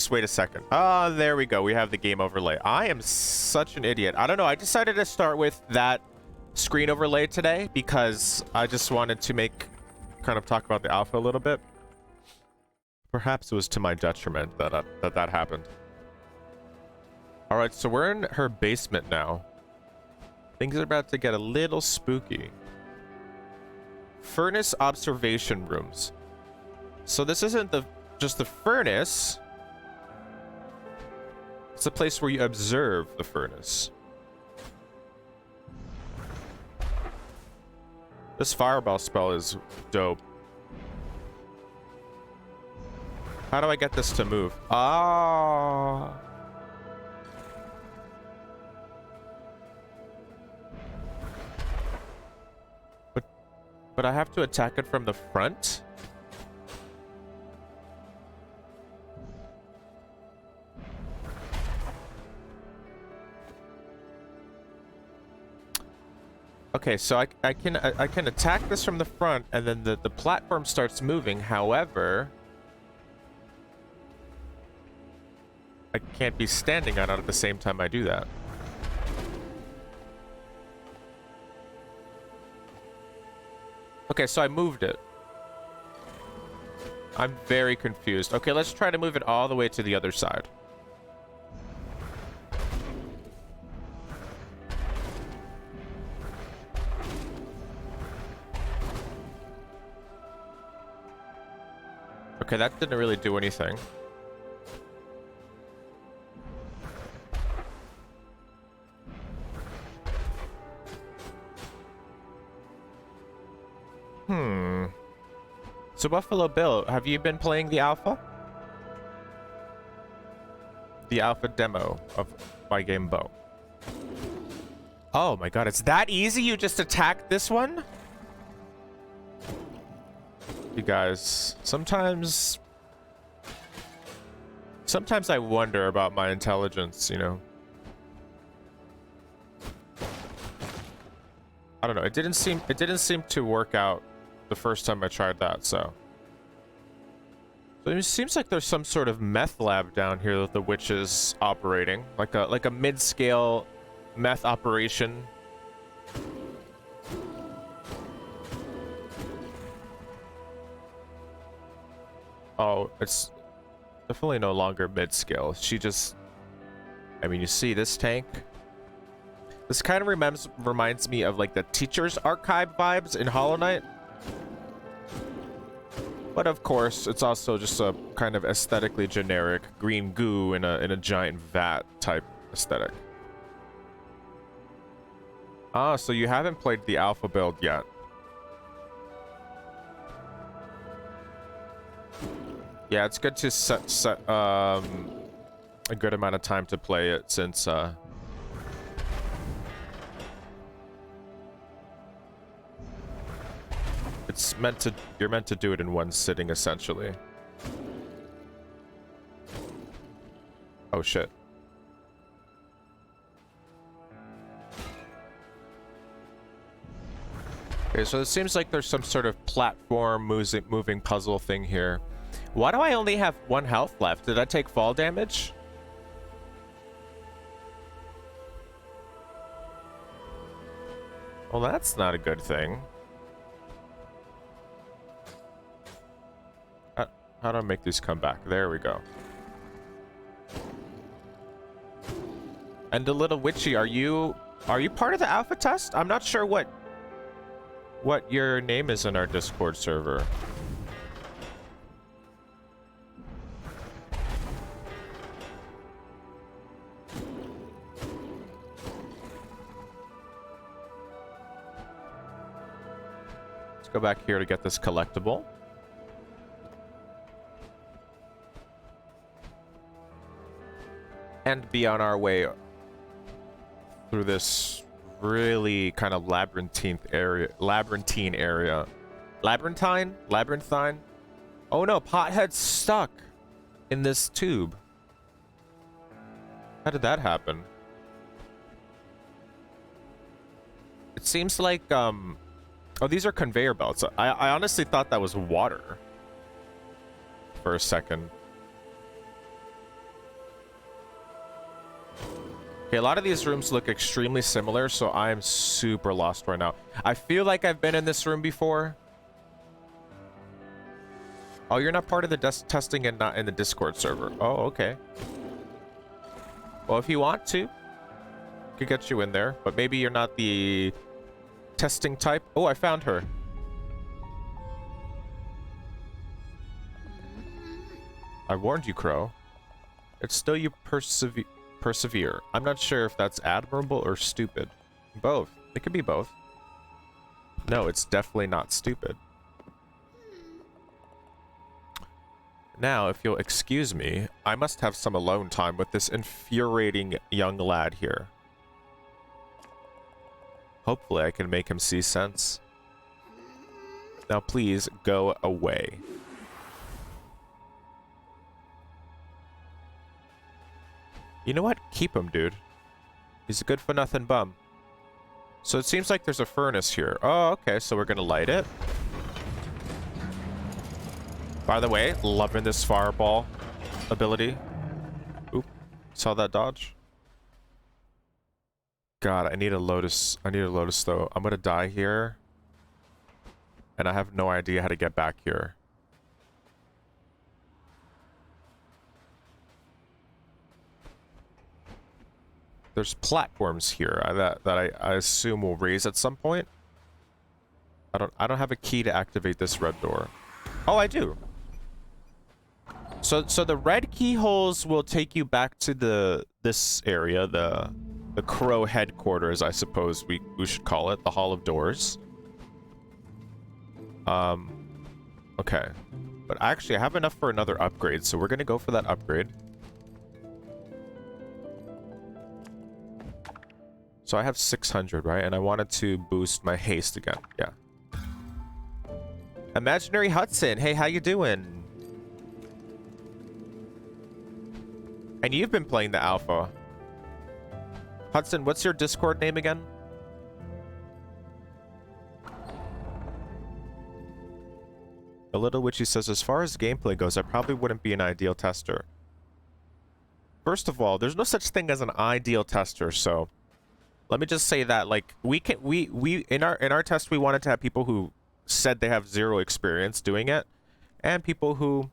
Just wait a second. Ah, there we go. We have the game overlay. I am such an idiot. I don't know. I decided to start with that screen overlay today because I just wanted to kind of talk about the alpha a little bit. Perhaps it was to my detriment that happened. All right, so we're in her basement now. Things are about to get a little spooky. Furnace observation rooms. So this isn't just the furnace. It's a place where you observe the furnace. This fireball spell is dope. How do I get this to move? Ah. But I have to attack it from the front? Okay, so I can attack this from the front, and then the platform starts moving. However, I can't be standing on it at the same time I do that. Okay, so I moved it. I'm very confused. Okay, let's try to move it all the way to the other side. Okay, that didn't really do anything. So Buffalo Bill, have you been playing the alpha? The alpha demo of my game Bow. Oh my god, it's that easy? You just attack this one? You guys, sometimes I wonder about my intelligence, you know. I don't know. It didn't seem to work out the first time I tried that, so it seems like there's some sort of meth lab down here that the witch is operating, like a mid-scale meth operation. Oh, it's definitely no longer mid-scale. She just, I mean, you see this tank? This kind of reminds me of like the Teacher's Archive vibes in Hollow Knight. But of course, it's also just a kind of aesthetically generic green goo in a giant vat type aesthetic. Ah, so you haven't played the alpha build yet. Yeah, it's good to set a good amount of time to play it since you're meant to do it in one sitting essentially. Oh shit. Okay, so it seems like there's some sort of platform moving puzzle thing here. Why do I only have 1 health left? Did I take fall damage? Well, that's not a good thing. How do I make these come back? There we go. And the little witchy, are you part of the alpha test? I'm not sure what your name is in our Discord server. Let's go back here to get this collectible. And be on our way through this really kind of labyrinthine area. Labyrinthine? Oh no, Pothead's stuck in this tube. How did that happen? It seems like, oh, these are conveyor belts. I honestly thought that was water for a second. Okay, a lot of these rooms look extremely similar, so I am super lost right now. I feel like I've been in this room before. Oh, you're not part of the testing and not in the Discord server. Oh, okay. Well, if you want to, could get you in there, but maybe you're not the testing type. Oh, I found her. I warned you, Crow. It's still you persevere. I'm not sure if that's admirable or stupid. Both. It could be both. No, it's definitely not stupid. Now, if you'll excuse me, I must have some alone time with this infuriating young lad here. Hopefully I can make him see sense. Now please go away. You know what? Keep him, dude. He's a good-for-nothing bum. So it seems like there's a furnace here. Oh, okay, so we're gonna light it. By the way, loving this fireball ability. Oop, saw that dodge? God, I need a lotus. I need a lotus, though. I'm gonna die here. And I have no idea how to get back here. There's platforms here that I assume will raise at some point. I don't have a key to activate this red door. Oh, I do. So the red keyholes will take you back to this area, the Crow headquarters, I suppose we should call it, the Hall of Doors. Okay. But actually, I have enough for another upgrade, so we're gonna go for that upgrade. So I have 600, right? And I wanted to boost my haste again. Yeah. Imaginary Hudson, hey, how you doing? And you've been playing the alpha. Hudson, what's your Discord name again? A Little Witchy says, as far as gameplay goes, I probably wouldn't be an ideal tester. First of all, there's no such thing as an ideal tester, so let me just say that, like, we in our test we wanted to have people who said they have zero experience doing it, and people who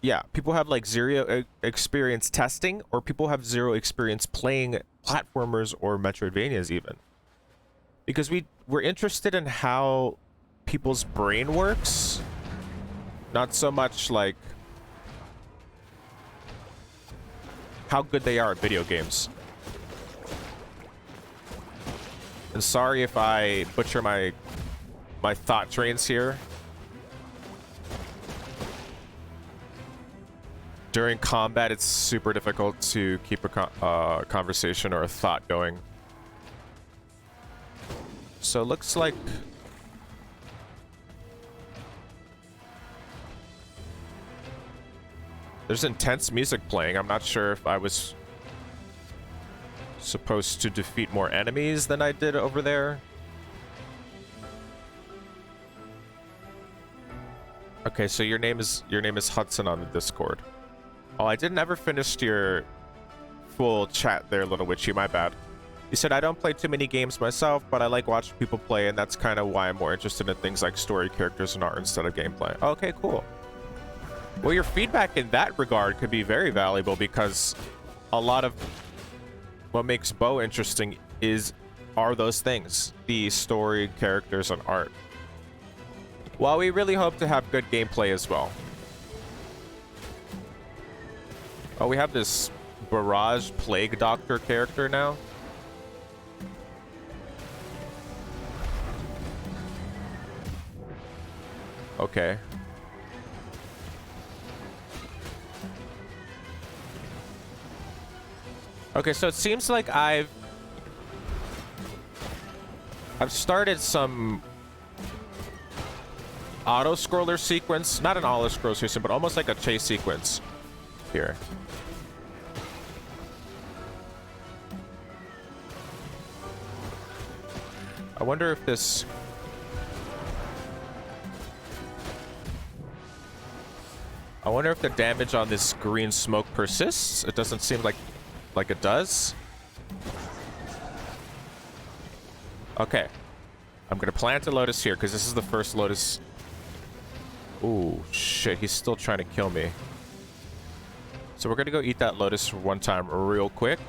yeah, people have like zero experience testing, or people have zero experience playing platformers or Metroidvanias even. Because we're interested in how people's brain works, not so much like how good they are at video games. And sorry if I butcher my thought trains here. During combat, it's super difficult to keep a conversation or a thought going. So it looks like there's intense music playing. I'm not sure if I was supposed to defeat more enemies than I did over there. Okay, so your name is Hudson on the Discord. Oh, I didn't ever finish your full chat there, Little Witchy, my bad. You said, I don't play too many games myself, but I like watching people play, and that's kind of why I'm more interested in things like story, characters, and art instead of gameplay. Okay, cool. Well, your feedback in that regard could be very valuable, because a lot of what makes Bo interesting are those things. The story, characters, and art. While we really hope to have good gameplay as well. Oh, we have this Barrage Plague Doctor character now. Okay. Okay, so it seems like I've started some auto-scroller sequence. Not an auto-scroller sequence, but almost like a chase sequence here. I wonder if this... I wonder if the damage on this green smoke persists. It doesn't seem like it does. Okay. I'm gonna plant a Lotus here, because this is the first Lotus. Ooh, shit. He's still trying to kill me. So we're gonna go eat that Lotus one time real quick.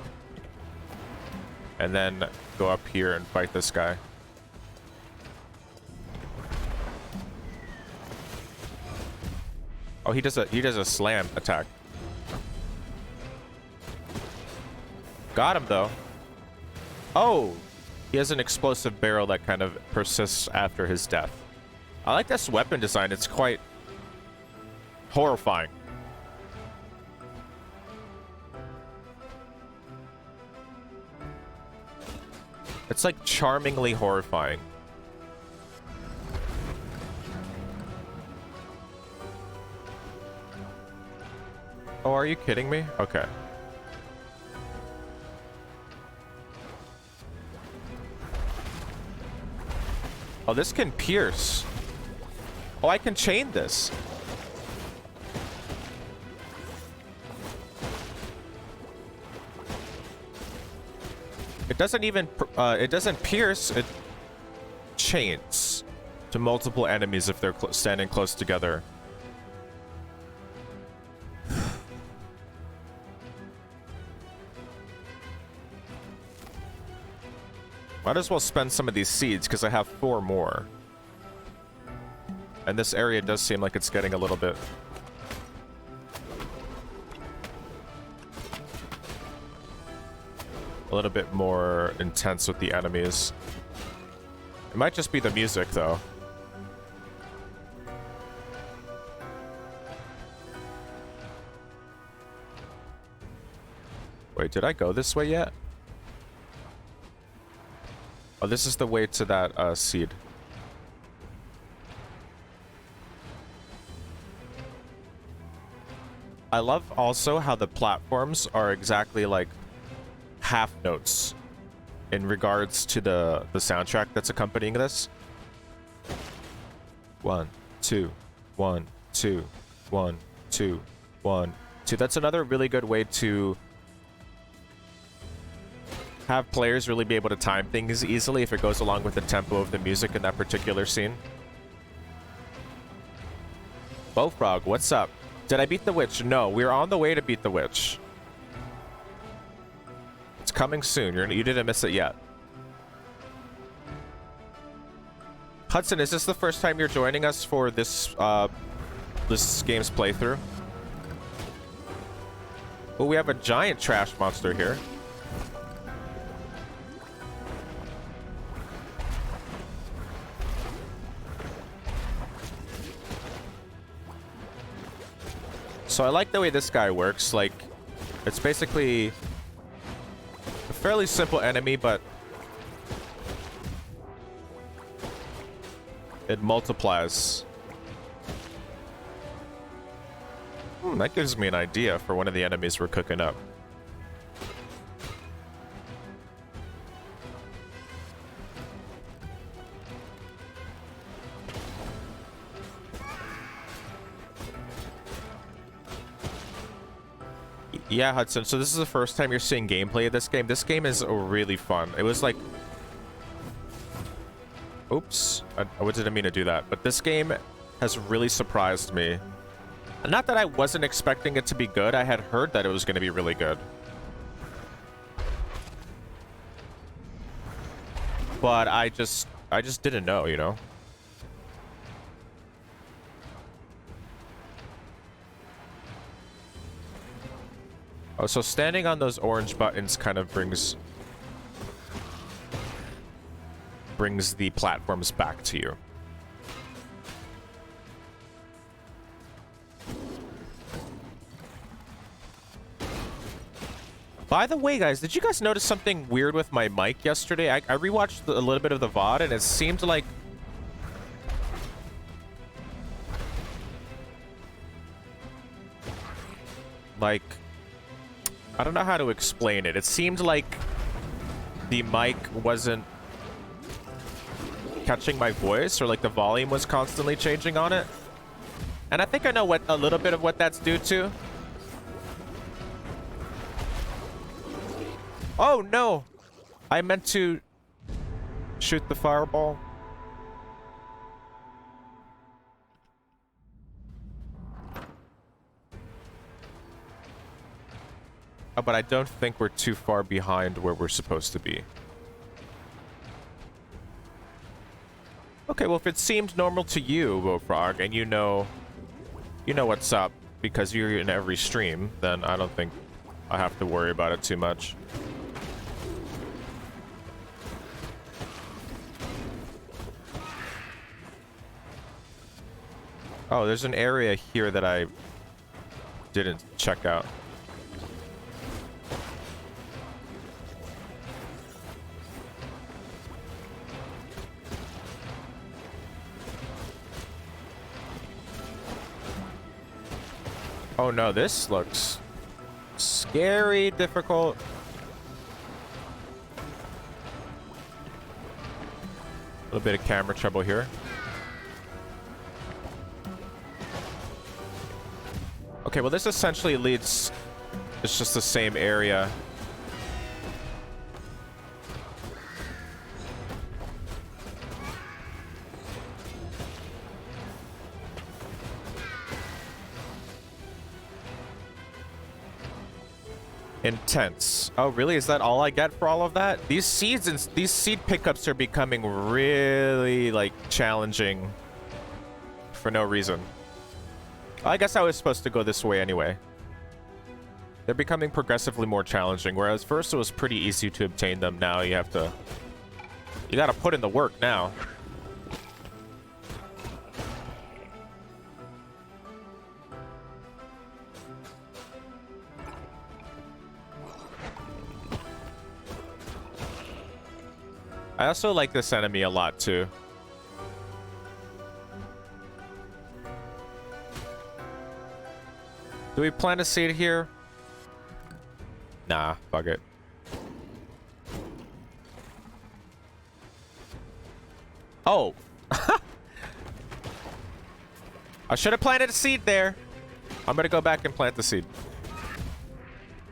And then go up here and fight this guy. Oh, he does a slam attack. Got him though. Oh, he has an explosive barrel that kind of persists after his death. I like this weapon design. It's quite horrifying. It's like charmingly horrifying. Oh, are you kidding me? Okay. Oh, this can pierce. Oh, I can chain this. It doesn't even, it doesn't pierce, it chains to multiple enemies if they're standing close together. Might as well spend some of these seeds, because I have 4 more. And this area does seem like it's getting a little bit... more intense with the enemies. It might just be the music, though. Wait, did I go this way yet? Oh, this is the way to that seed. I love also how the platforms are exactly like half notes in regards to the soundtrack that's accompanying this. 1, 2, 1, 2, 1, 2, 1, 2. That's another really good way to have players really be able to time things easily if it goes along with the tempo of the music in that particular scene. Bowfrog, what's up? Did I beat the witch? No, we're on the way to beat the witch. It's coming soon. You didn't miss it yet. Hudson, is this the first time you're joining us for this this game's playthrough? Oh, we have a giant trash monster here. So I like the way this guy works. Like, it's basically a fairly simple enemy, but it multiplies. That gives me an idea for one of the enemies we're cooking up. Yeah, Hudson, so this is the first time you're seeing gameplay of this game. This game is really fun. It was like... Oops. I didn't mean to do that. But this game has really surprised me. Not that I wasn't expecting it to be good. I had heard that it was going to be really good. But I just didn't know, you know? Oh, so standing on those orange buttons kind of brings the platforms back to you. By the way, guys, did you guys notice something weird with my mic yesterday? I rewatched a little bit of the VOD, and it seemed like... I don't know how to explain it. It seemed like the mic wasn't catching my voice, or like the volume was constantly changing on it. And I think I know what a little bit of what that's due to. Oh, no. I meant to shoot the fireball. Oh, but I don't think we're too far behind where we're supposed to be. Okay, well, if it seemed normal to you, Bullfrog, and you know what's up because you're in every stream, then I don't think I have to worry about it too much. Oh, there's an area here that I didn't check out. Oh no, this looks scary, difficult. A little bit of camera trouble here. Okay, well this essentially leads... It's just the same area. Intense. Oh, really? Is that all I get for all of that? These seeds and these seed pickups are becoming really, like, challenging for no reason. I guess I was supposed to go this way anyway. They're becoming progressively more challenging, whereas first it was pretty easy to obtain them. Now you have to... You gotta put in the work now. I also like this enemy a lot, too. Do we plant a seed here? Nah, fuck it. Oh. I should have planted a seed there. I'm gonna go back and plant the seed.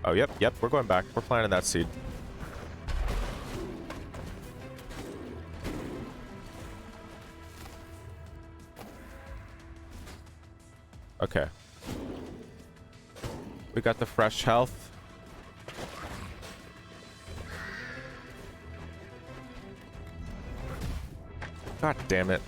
Oh, yep, we're going back. We're planting that seed. Okay. We got the fresh health. God damn it.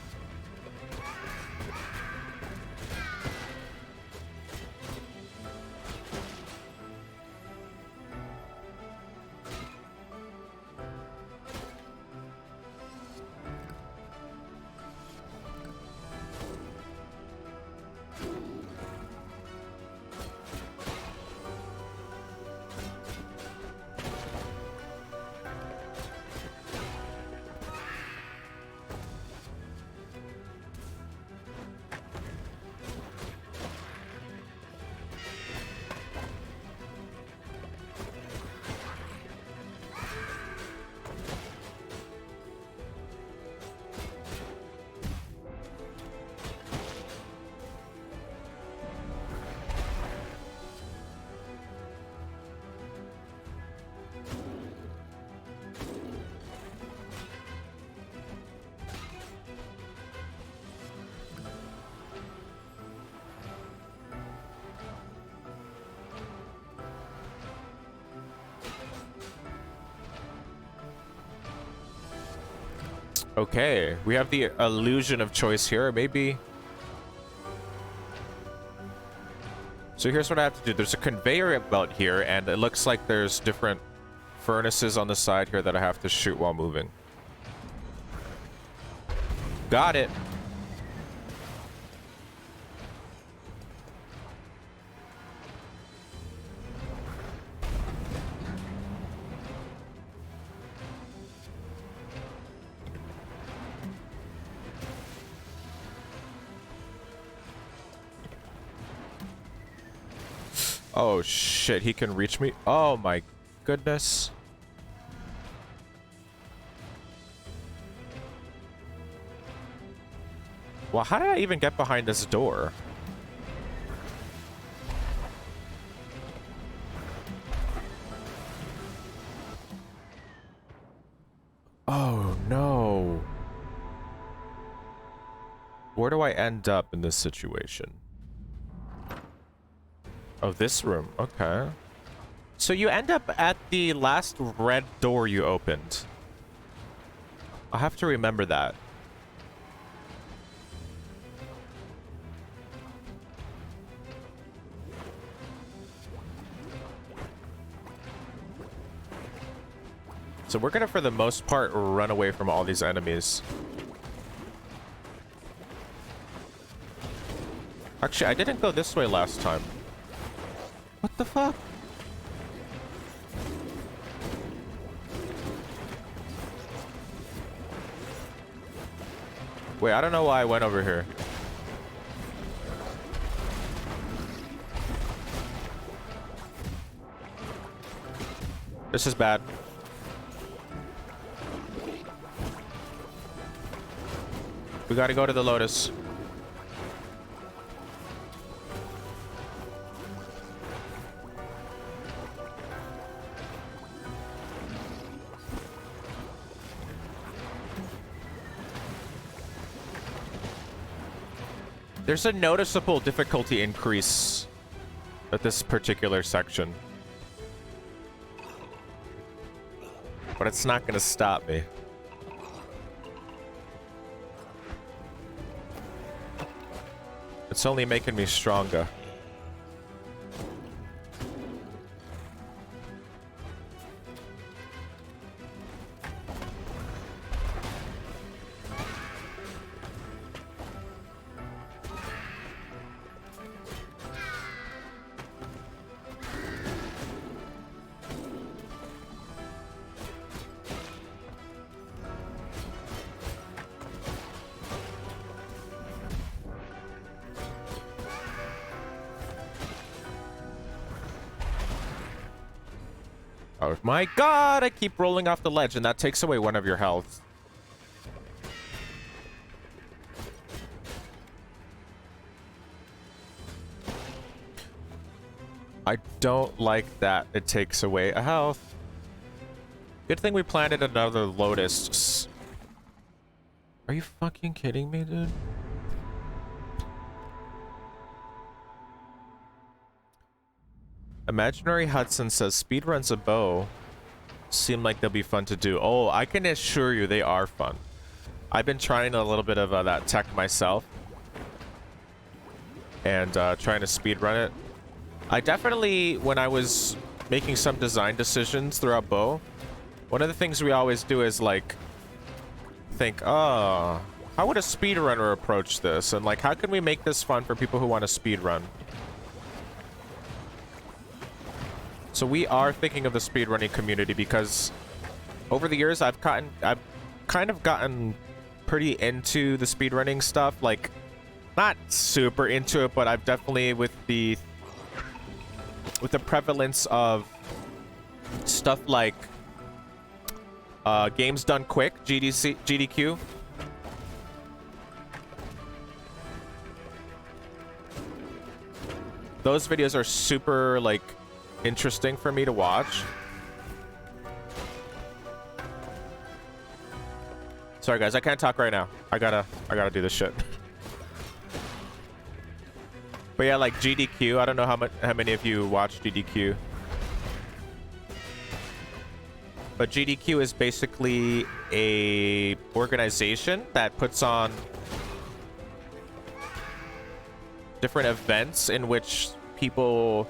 Okay, we have the illusion of choice here, maybe. So here's what I have to do. There's a conveyor belt here, and it looks like there's different furnaces on the side here that I have to shoot while moving. Got it. Oh shit, he can reach me? Oh my goodness. Well, how did I even get behind this door? where do I end up in this situation? Oh, this room. Okay. So you end up at the last red door you opened. I'll have to remember that. So we're gonna, for the most part, run away from all these enemies. Actually, I didn't go this way last time. What the fuck? Wait, I don't know why I went over here. This is bad. We gotta go to the Lotus. There's a noticeable difficulty increase at this particular section. But it's not gonna stop me. It's only making me stronger. Oh my god, I keep rolling off the ledge and that takes away one of your health. I don't like that it takes away a health. Good thing we planted another Lotus. Are you fucking kidding me, dude? Imaginary Hudson says speedruns of bow seem like they'll be fun to do. Oh, I can assure you they are fun. I've been trying a little bit of that tech myself and trying to speedrun it. I definitely, when I was making some design decisions throughout bow, one of the things we always do is like think, oh, how would a speedrunner approach this? And like, how can we make this fun for people who want to speedrun? So we are thinking of the speedrunning community because over the years I've kind of gotten pretty into the speedrunning stuff. Like, not super into it, but I've definitely with the prevalence of stuff like games done quick, GDQ. Those videos are super like interesting for me to watch. Sorry guys, I can't talk right now. I gotta do this shit. But yeah, like GDQ, I don't know how many of you watch GDQ. But GDQ is basically a organization that puts on different events in which people,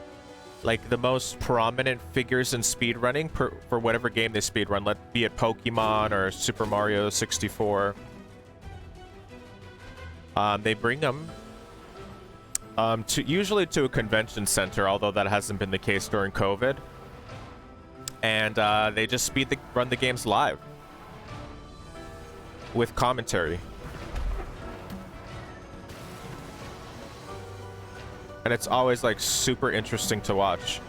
like the most prominent figures in speedrunning for whatever game they speedrun, be it Pokemon or Super Mario 64. They bring them usually to a convention center, although that hasn't been the case during COVID. And they just run the games live with commentary. And it's always like super interesting to watch.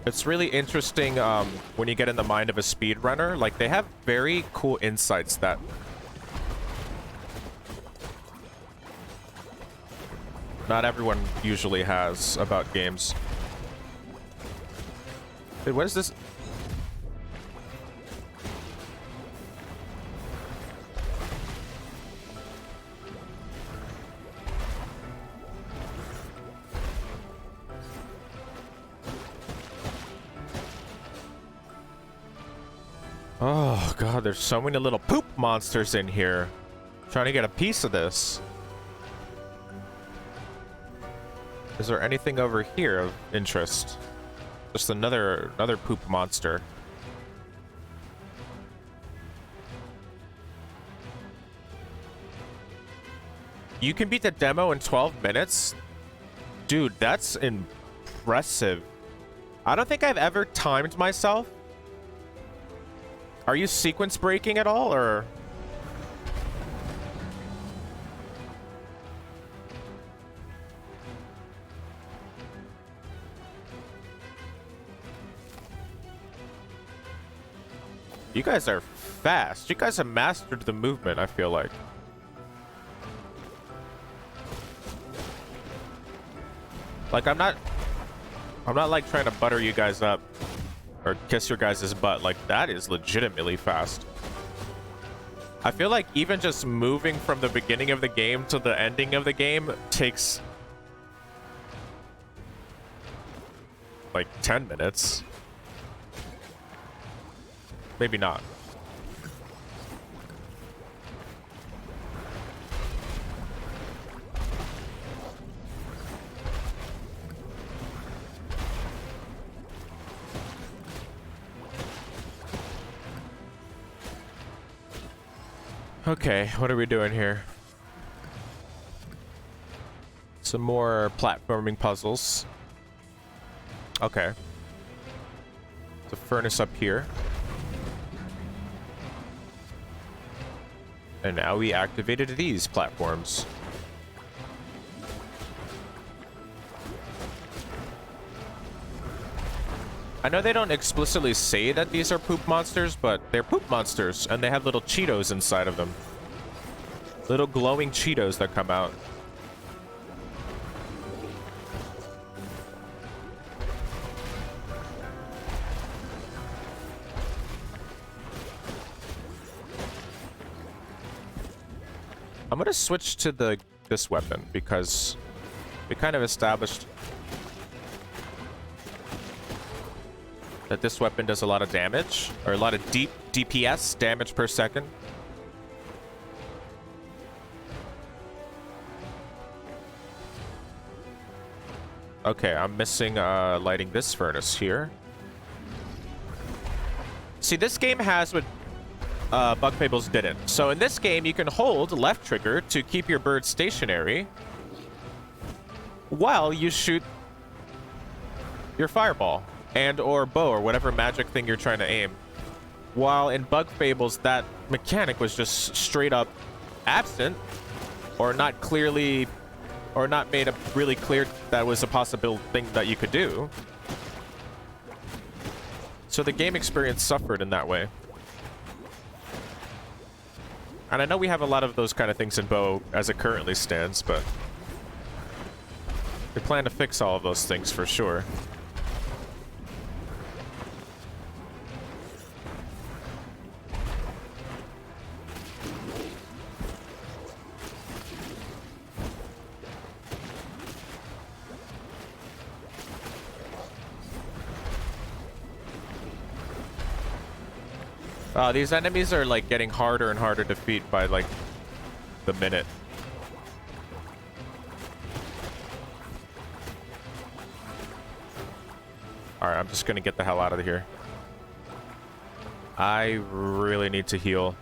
It's really interesting when you get in the mind of a speedrunner. Like, they have very cool insights that not everyone usually has about games. Wait, what is this? Oh god, there's so many little poop monsters in here. Trying to get a piece of this. Is there anything over here of interest? Just another poop monster. You can beat the demo in 12 minutes? Dude, that's impressive. I don't think I've ever timed myself. Are you sequence breaking at all, or? You guys are fast. You guys have mastered the movement, I feel like. Like, I'm not like trying to butter you guys up or kiss your guys' butt. Like, that is legitimately fast. I feel like even just moving from the beginning of the game to the ending of the game takes like 10 minutes. Maybe not. Okay, what are we doing here? Some more platforming puzzles. Okay. The furnace up here. And now we activated these platforms. I know they don't explicitly say that these are poop monsters, but they're poop monsters, and they have little Cheetos inside of them. Little glowing Cheetos that come out. I'm gonna switch to this weapon because we kind of established that this weapon does a lot of damage, or a lot of deep DPS, damage per second. Okay, I'm missing lighting this furnace here. See, this game has what Bug Fables didn't. So in this game, you can hold left trigger to keep your bird stationary while you shoot your fireball and or bow or whatever magic thing you're trying to aim. While in Bug Fables, that mechanic was just straight up absent, or not clearly, or not made up really clear that was a possible thing that you could do. So the game experience suffered in that way. And I know we have a lot of those kind of things in Bow as it currently stands, but we plan to fix all of those things for sure. These enemies are like getting harder and harder to defeat by like the minute. Alright, I'm just gonna get the hell out of here. I really need to heal.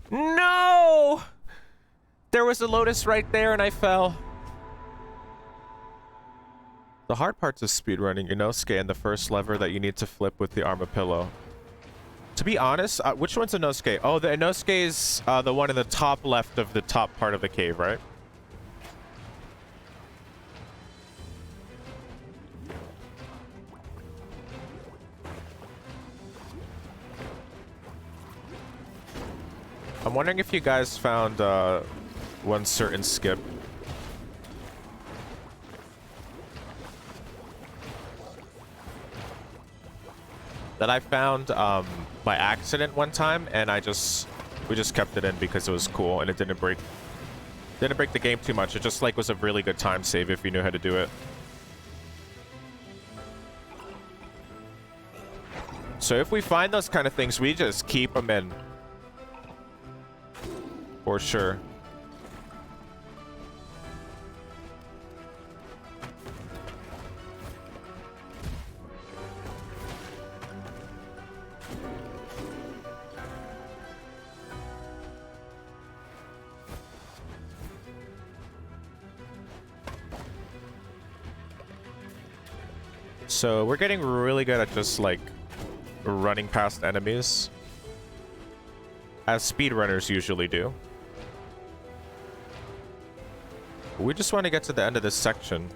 No! There was a lotus right there and I fell. The hard parts of speedrunning, Inosuke, and the first lever that you need to flip with the Armadillo. To be honest, which one's Inosuke? Oh, the Inosuke is the one in the top left of the top part of the cave, right? I'm wondering if you guys found one certain skip. That I found by accident one time, and we just kept it in because it was cool and it didn't break the game too much. It just like was a really good time save if you knew how to do it. So if we find those kind of things, we just keep them in. For sure. So we're getting really good at just like running past enemies, as speedrunners usually do. We just want to get to the end of this section.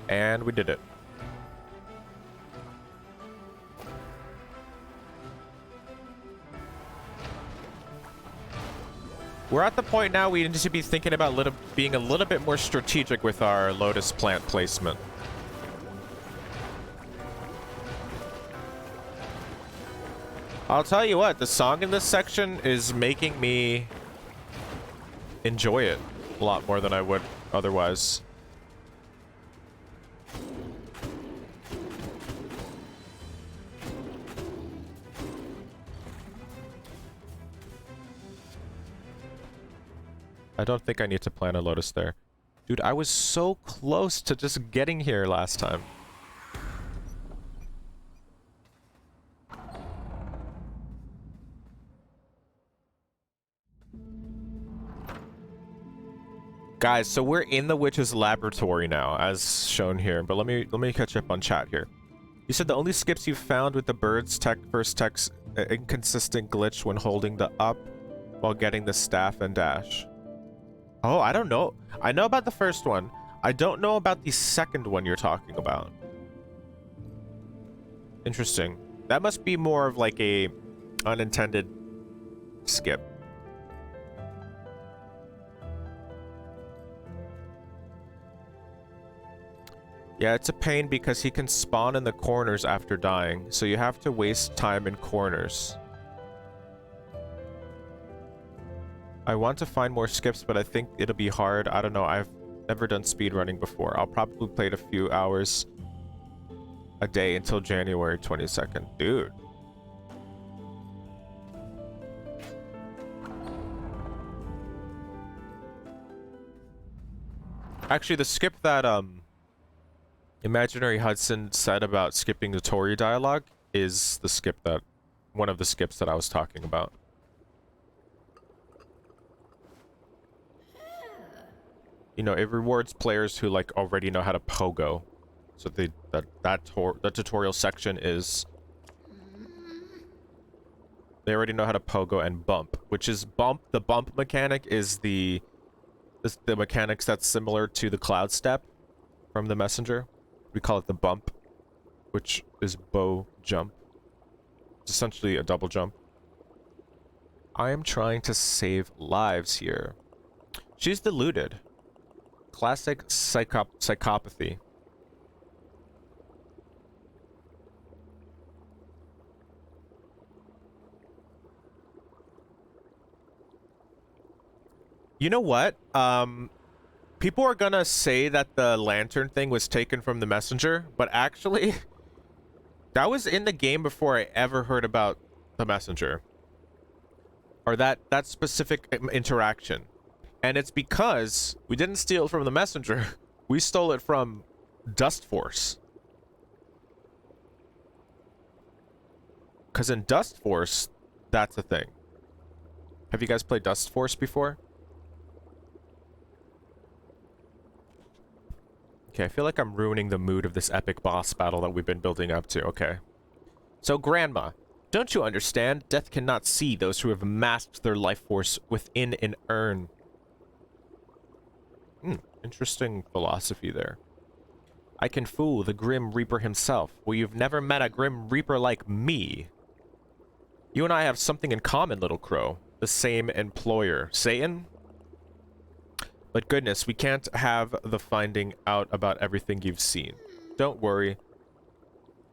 And we did it. We're at the point now we need to be thinking about being a little bit more strategic with our lotus plant placement. I'll tell you what, the song in this section is making me enjoy it a lot more than I would otherwise. I don't think I need to plant a lotus there. Dude, I was so close to just getting here last time. Guys, so we're in the witch's laboratory now, as shown here. But let me catch up on chat here. You said the only skips you found with the birds first text inconsistent glitch when holding the up while getting the staff and dash. Oh, I don't know. I know about the first one. I don't know about the second one you're talking about. Interesting. That must be more of like a unintended skip. Yeah, it's a pain because he can spawn in the corners after dying, so you have to waste time in corners. I want to find more skips, but I think it'll be hard. I don't know. I've never done speedrunning before. I'll probably play it a few hours a day until January 22nd. Dude. Actually, the skip that Imaginary Hudson said about skipping the Tori dialogue is the skip that one of the skips that I was talking about. You know, it rewards players who like already know how to pogo. So the tutorial section is they already know how to pogo and bump, which is bump. The bump mechanic is the mechanics that's similar to the cloud step from the messenger. We call it the bump, which is bow jump. It's essentially a double jump. I am trying to save lives here. She's deluded. Classic psychopathy. You know what? People are gonna say that the lantern thing was taken from the messenger, but actually, that was in the game before I ever heard about the messenger. Or that specific interaction. And it's because we didn't steal it from the messenger. We stole it from Dust Force. Because in Dust Force, That's a thing. Have you guys played Dust Force before? Okay, I feel like I'm ruining the mood of this epic boss battle that we've been building up to. Okay. So, Grandma, don't you understand? Death cannot see those who have masked their life force within an urn. Interesting philosophy there. I can fool the Grim Reaper himself. Well, you've never met a Grim Reaper like me. You and I have something in common, little crow. The same employer. Satan? But goodness, we can't have the finding out about everything you've seen. Don't worry.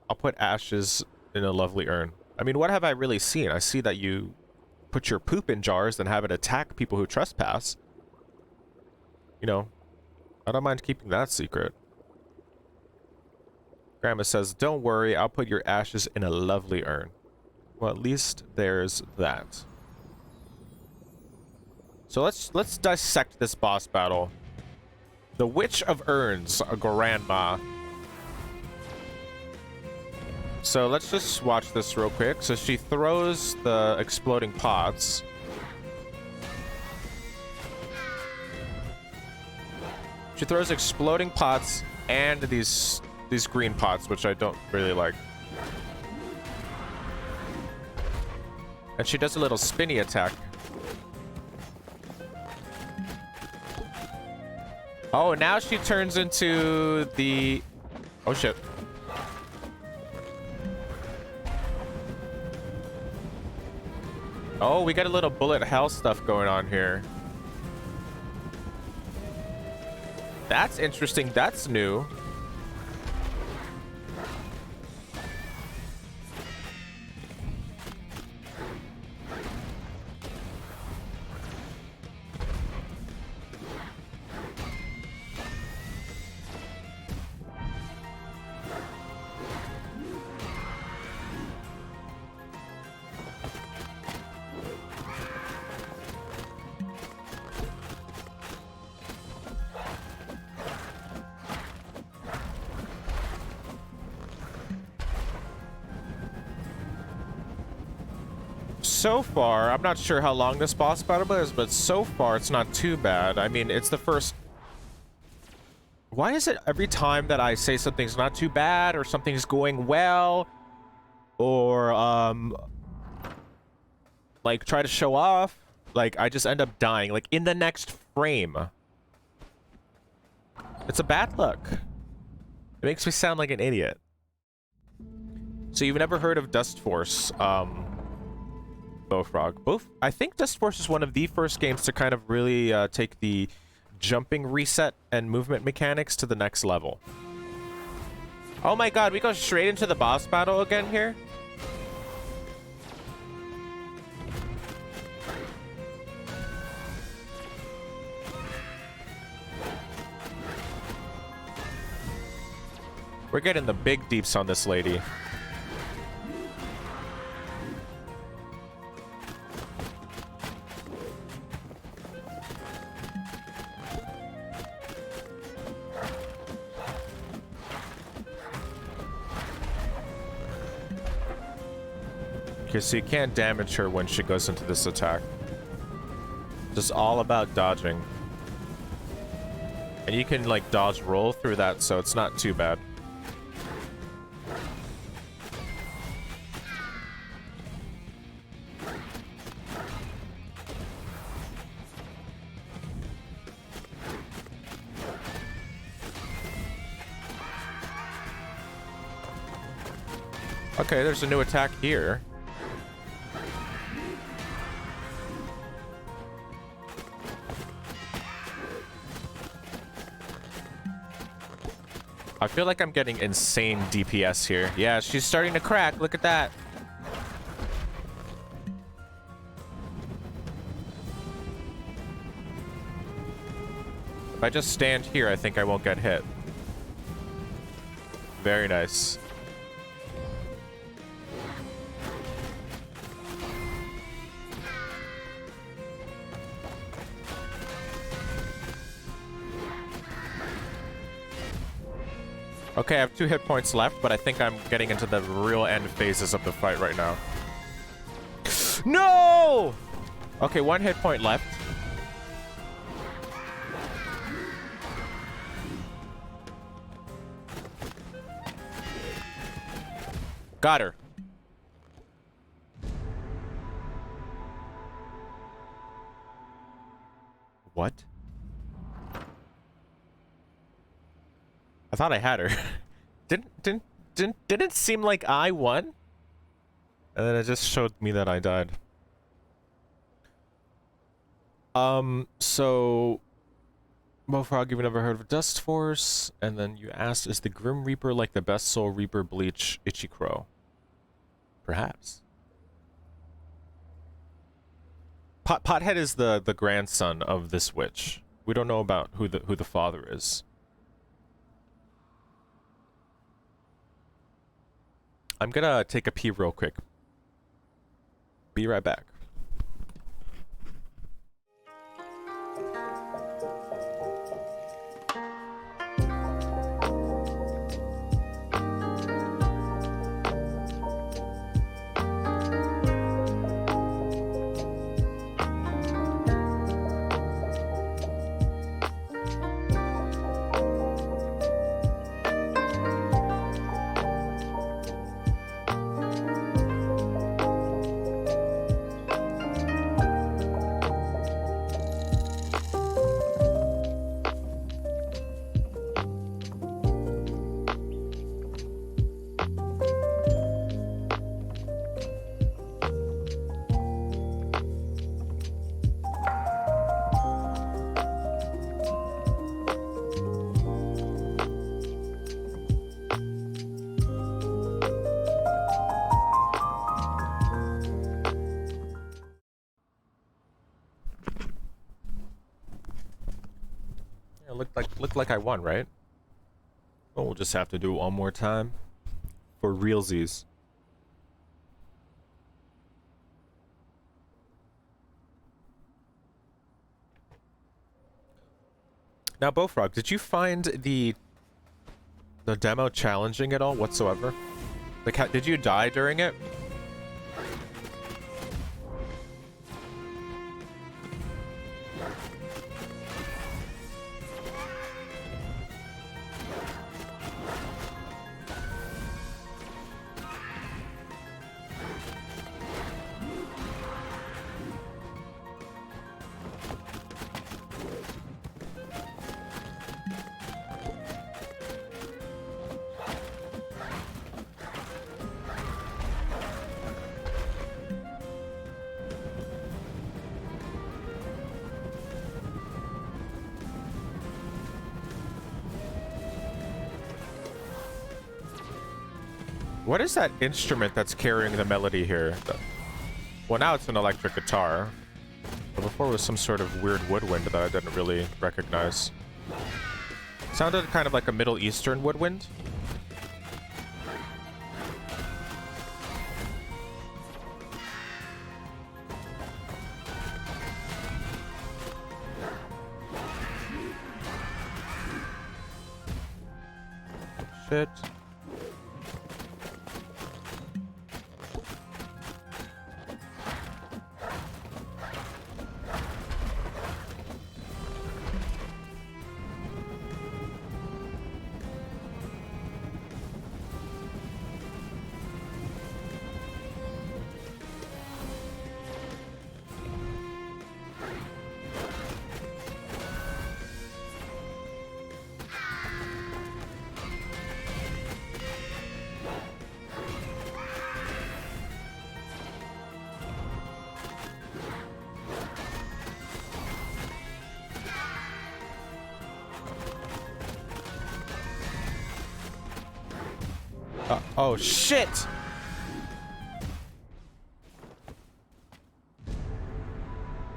I'll put ashes in a lovely urn. I mean, what have I really seen? I see that you put your poop in jars and have it attack people who trespass. You know, I don't mind keeping that secret. Grandma says, don't worry, I'll put your ashes in a lovely urn. Well, at least there's that. So let's dissect this boss battle. The Witch of Urns, a Grandma. So let's just watch this real quick. So she throws the exploding pots. She throws exploding pots and these green pots, which I don't really like. And she does a little spinny attack. Oh, now she turns into the... Oh, shit. Oh, we got a little bullet hell stuff going on here. That's interesting. That's new. So far, I'm not sure how long this boss battle is, but so far it's not too bad. I mean, it's the first... Why is it every time that I say something's not too bad or something's going well or, like, try to show off, like, I just end up dying, like, in the next frame. It's a bad luck. It makes me sound like an idiot. So you've never heard of Dust Force, Bowfrog. I think Dust Force is one of the first games to kind of really take the jumping reset and movement mechanics to the next level. Oh my god, we go straight into the boss battle again here? We're getting the big deeps on this lady. Okay, so you can't damage her when she goes into this attack. Just all about dodging. And you can, like, dodge roll through that, so it's not too bad. Okay, there's a new attack here. I feel like I'm getting insane DPS here. Yeah, she's starting to crack. Look at that. If I just stand here, I think I won't get hit. Very nice. Okay, I have 2 hit points left, but I think I'm getting into the real end phases of the fight right now. No! Okay, 1 hit point left. Got her. What? I thought I had her. Didn't it seem like I won? And then it just showed me that I died. So Mofrog, you've never heard of Dust Force, and then you asked, is the Grim Reaper like the best Soul Reaper Bleach Ichikro? Perhaps. Pothead is the grandson of this witch. We don't know about who the father is. I'm gonna take a pee real quick. Be right back. Looked like I won, right? Well, we'll just have to do it one more time for realsies. Now, Bofrog, did you find the demo challenging at all whatsoever? Like, did you die during it? What is that instrument that's carrying the melody here? Well, now it's an electric guitar. But before it was some sort of weird woodwind that I didn't really recognize. Sounded kind of like a Middle Eastern woodwind. Shit. Oh, shit!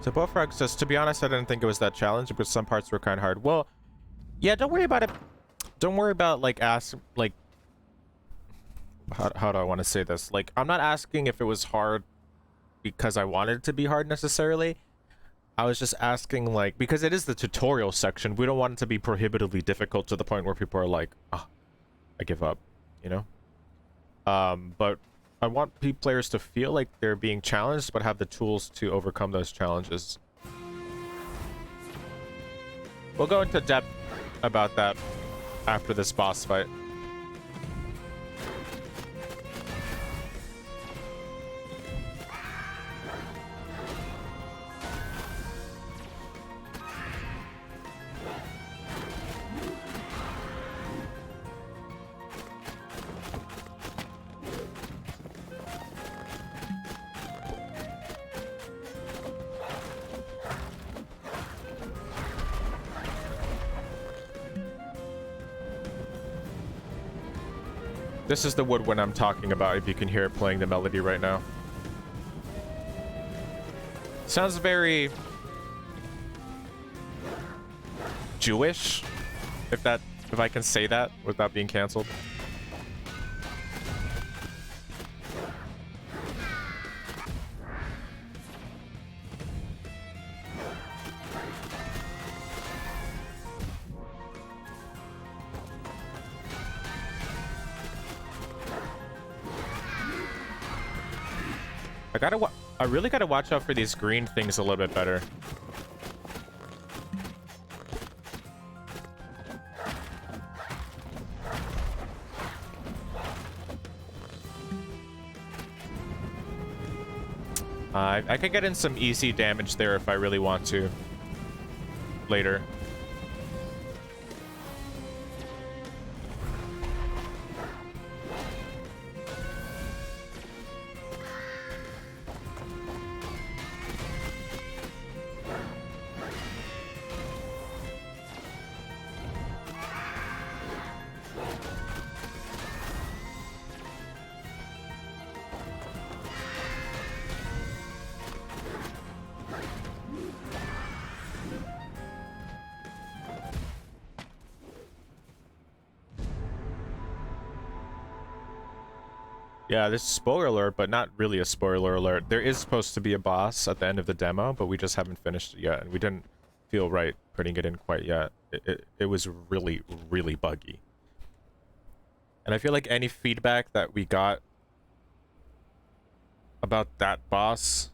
So Bofrog says, to be honest, I didn't think it was that challenging because some parts were kind of hard. Well, yeah, don't worry about it. Don't worry about, like, how do I want to say this? Like, I'm not asking if it was hard because I wanted it to be hard necessarily. I was just asking, like, because it is the tutorial section, we don't want it to be prohibitively difficult to the point where people are like, oh, I give up, you know? But I want players to feel like they're being challenged, but have the tools to overcome those challenges. We'll go into depth about that after this boss fight. This is the woodwind I'm talking about, if you can hear it playing the melody right now. Sounds very Jewish, if I can say that without being canceled. I really gotta watch out for these green things a little bit better. I could get in some easy damage there if I really want to later. Yeah, this is spoiler alert, but not really a spoiler alert. There is supposed to be a boss at the end of the demo, but we just haven't finished it yet, and we didn't feel right putting it in quite yet. It was really, really buggy. And I feel like any feedback that we got about that boss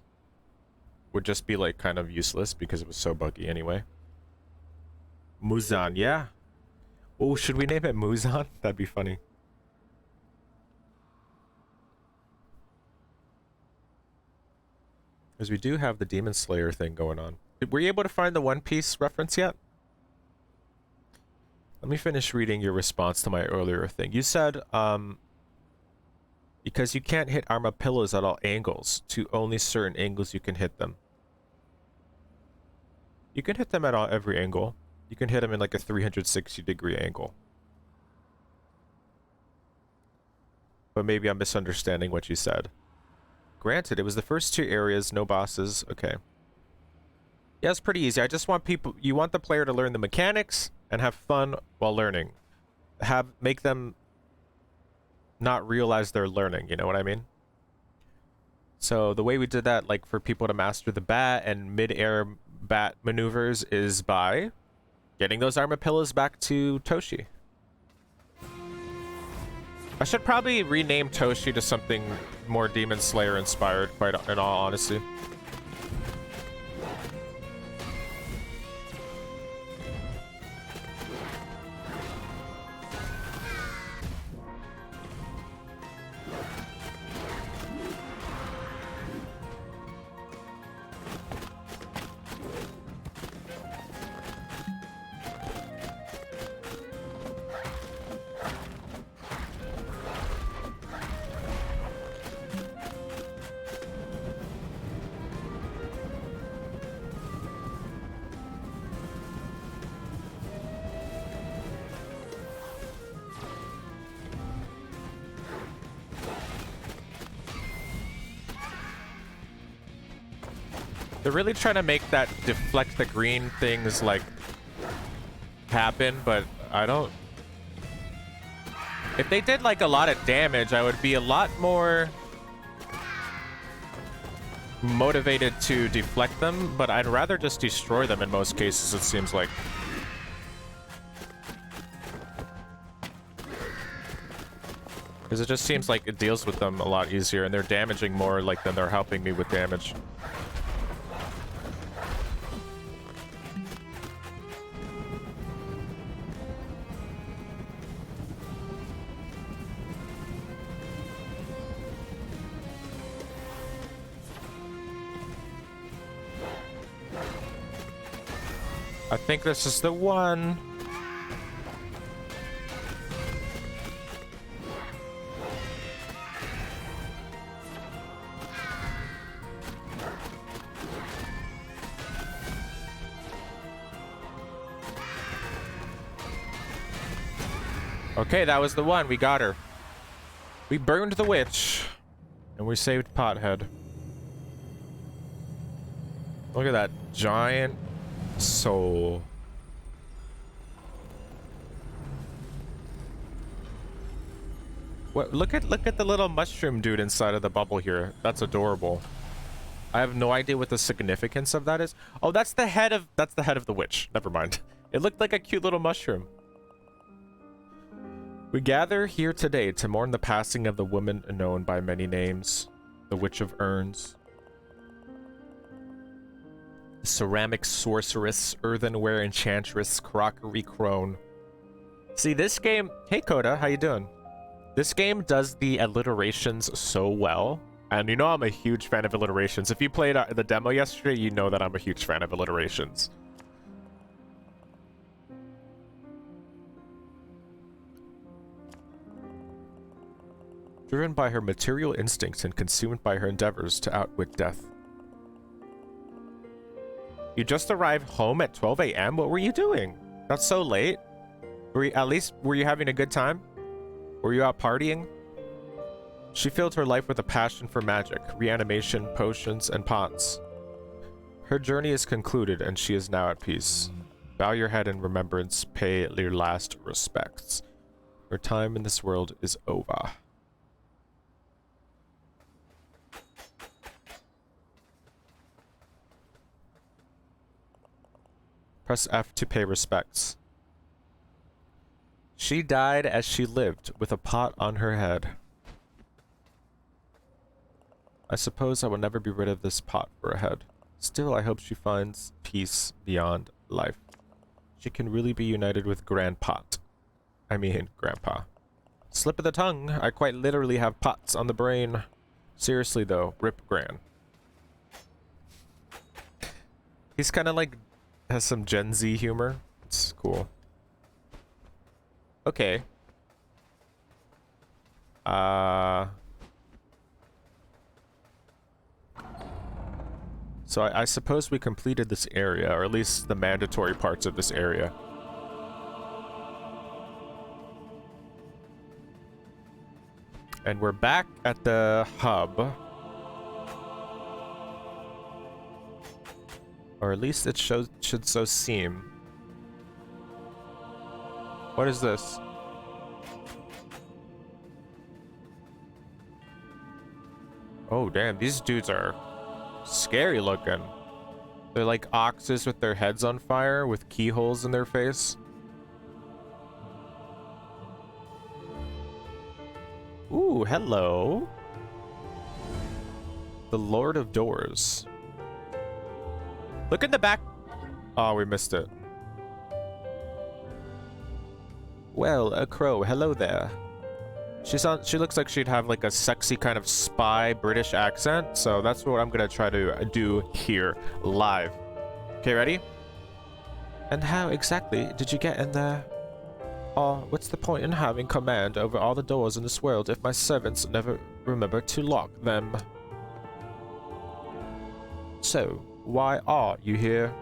would just be like kind of useless because it was so buggy anyway. Muzan, yeah. Oh, should we name it Muzan? That'd be funny. Because we do have the Demon Slayer thing going on. Were you able to find the One Piece reference yet? Let me finish reading your response to my earlier thing. You said, because you can't hit Armadillos at all angles. To only certain angles you can hit them. You can hit them at every angle. You can hit them in like a 360-degree angle. But maybe I'm misunderstanding what you said. Granted, it was the first 2 areas, no bosses. Okay. Yeah, it's pretty easy. I just want you want the player to learn the mechanics and have fun while learning. Make them not realize they're learning, you know what I mean? So the way we did that, like for people to master the bat and mid-air bat maneuvers, is by getting those Armadillos back to Toshi. I should probably rename Toshi to something more Demon Slayer inspired, quite in all honesty. They're really trying to make that deflect the green things, like, happen, but I don't... If they did, like, a lot of damage, I would be a lot more motivated to deflect them, but I'd rather just destroy them in most cases, it seems like. Because it just seems like it deals with them a lot easier, and they're damaging more like than they're helping me with damage. I think this is the one. Okay, that was the one. We got her. We burned the witch. And we saved Pothead. Look at that giant soul. What? Look at the little mushroom dude inside of the bubble here. That's adorable. I have no idea what the significance of that is. Oh, that's the head of the witch. Never mind. It looked like a cute little mushroom. We gather here today to mourn the passing of the woman known by many names, the Witch of Urns. Ceramic sorceress, earthenware enchantress, crockery crone. See, this game... Hey, Coda, how you doing? This game does the alliterations so well. And you know I'm a huge fan of alliterations. If you played the demo yesterday, you know that I'm a huge fan of alliterations. Driven by her material instincts and consumed by her endeavors to outwit death. You just arrived home at 12 a.m.? What were you doing? That's so late. Were you having a good time? Were you out partying? She filled her life with a passion for magic, reanimation, potions, and pots. Her journey is concluded and she is now at peace. Bow your head in remembrance, pay your last respects. Her time in this world is over. Press F to pay respects. She died as she lived, with a pot on her head. I suppose I will never be rid of this pot for a head. Still, I hope she finds peace beyond life. She can really be united with Grandpa. Slip of the tongue. I quite literally have pots on the brain. Seriously though, rip Gran. He's kind of like... has some Gen Z humor. It's cool. Okay. So I suppose we completed this area, or at least the mandatory parts of this area. And we're back at the hub. Or at least it should so seem. What is this? Oh damn, these dudes are scary looking. They're like oxes with their heads on fire with keyholes in their face. Ooh, hello. The Lord of Doors. Look in the back. Oh, we missed it. Well, a crow. Hello there. She looks like she'd have like a sexy kind of spy British accent, so that's what I'm gonna try to do here live. Okay, ready? And how exactly did you get in there? Oh, what's the point in having command over all the doors in this world if my servants never remember to lock them? So, why are you here?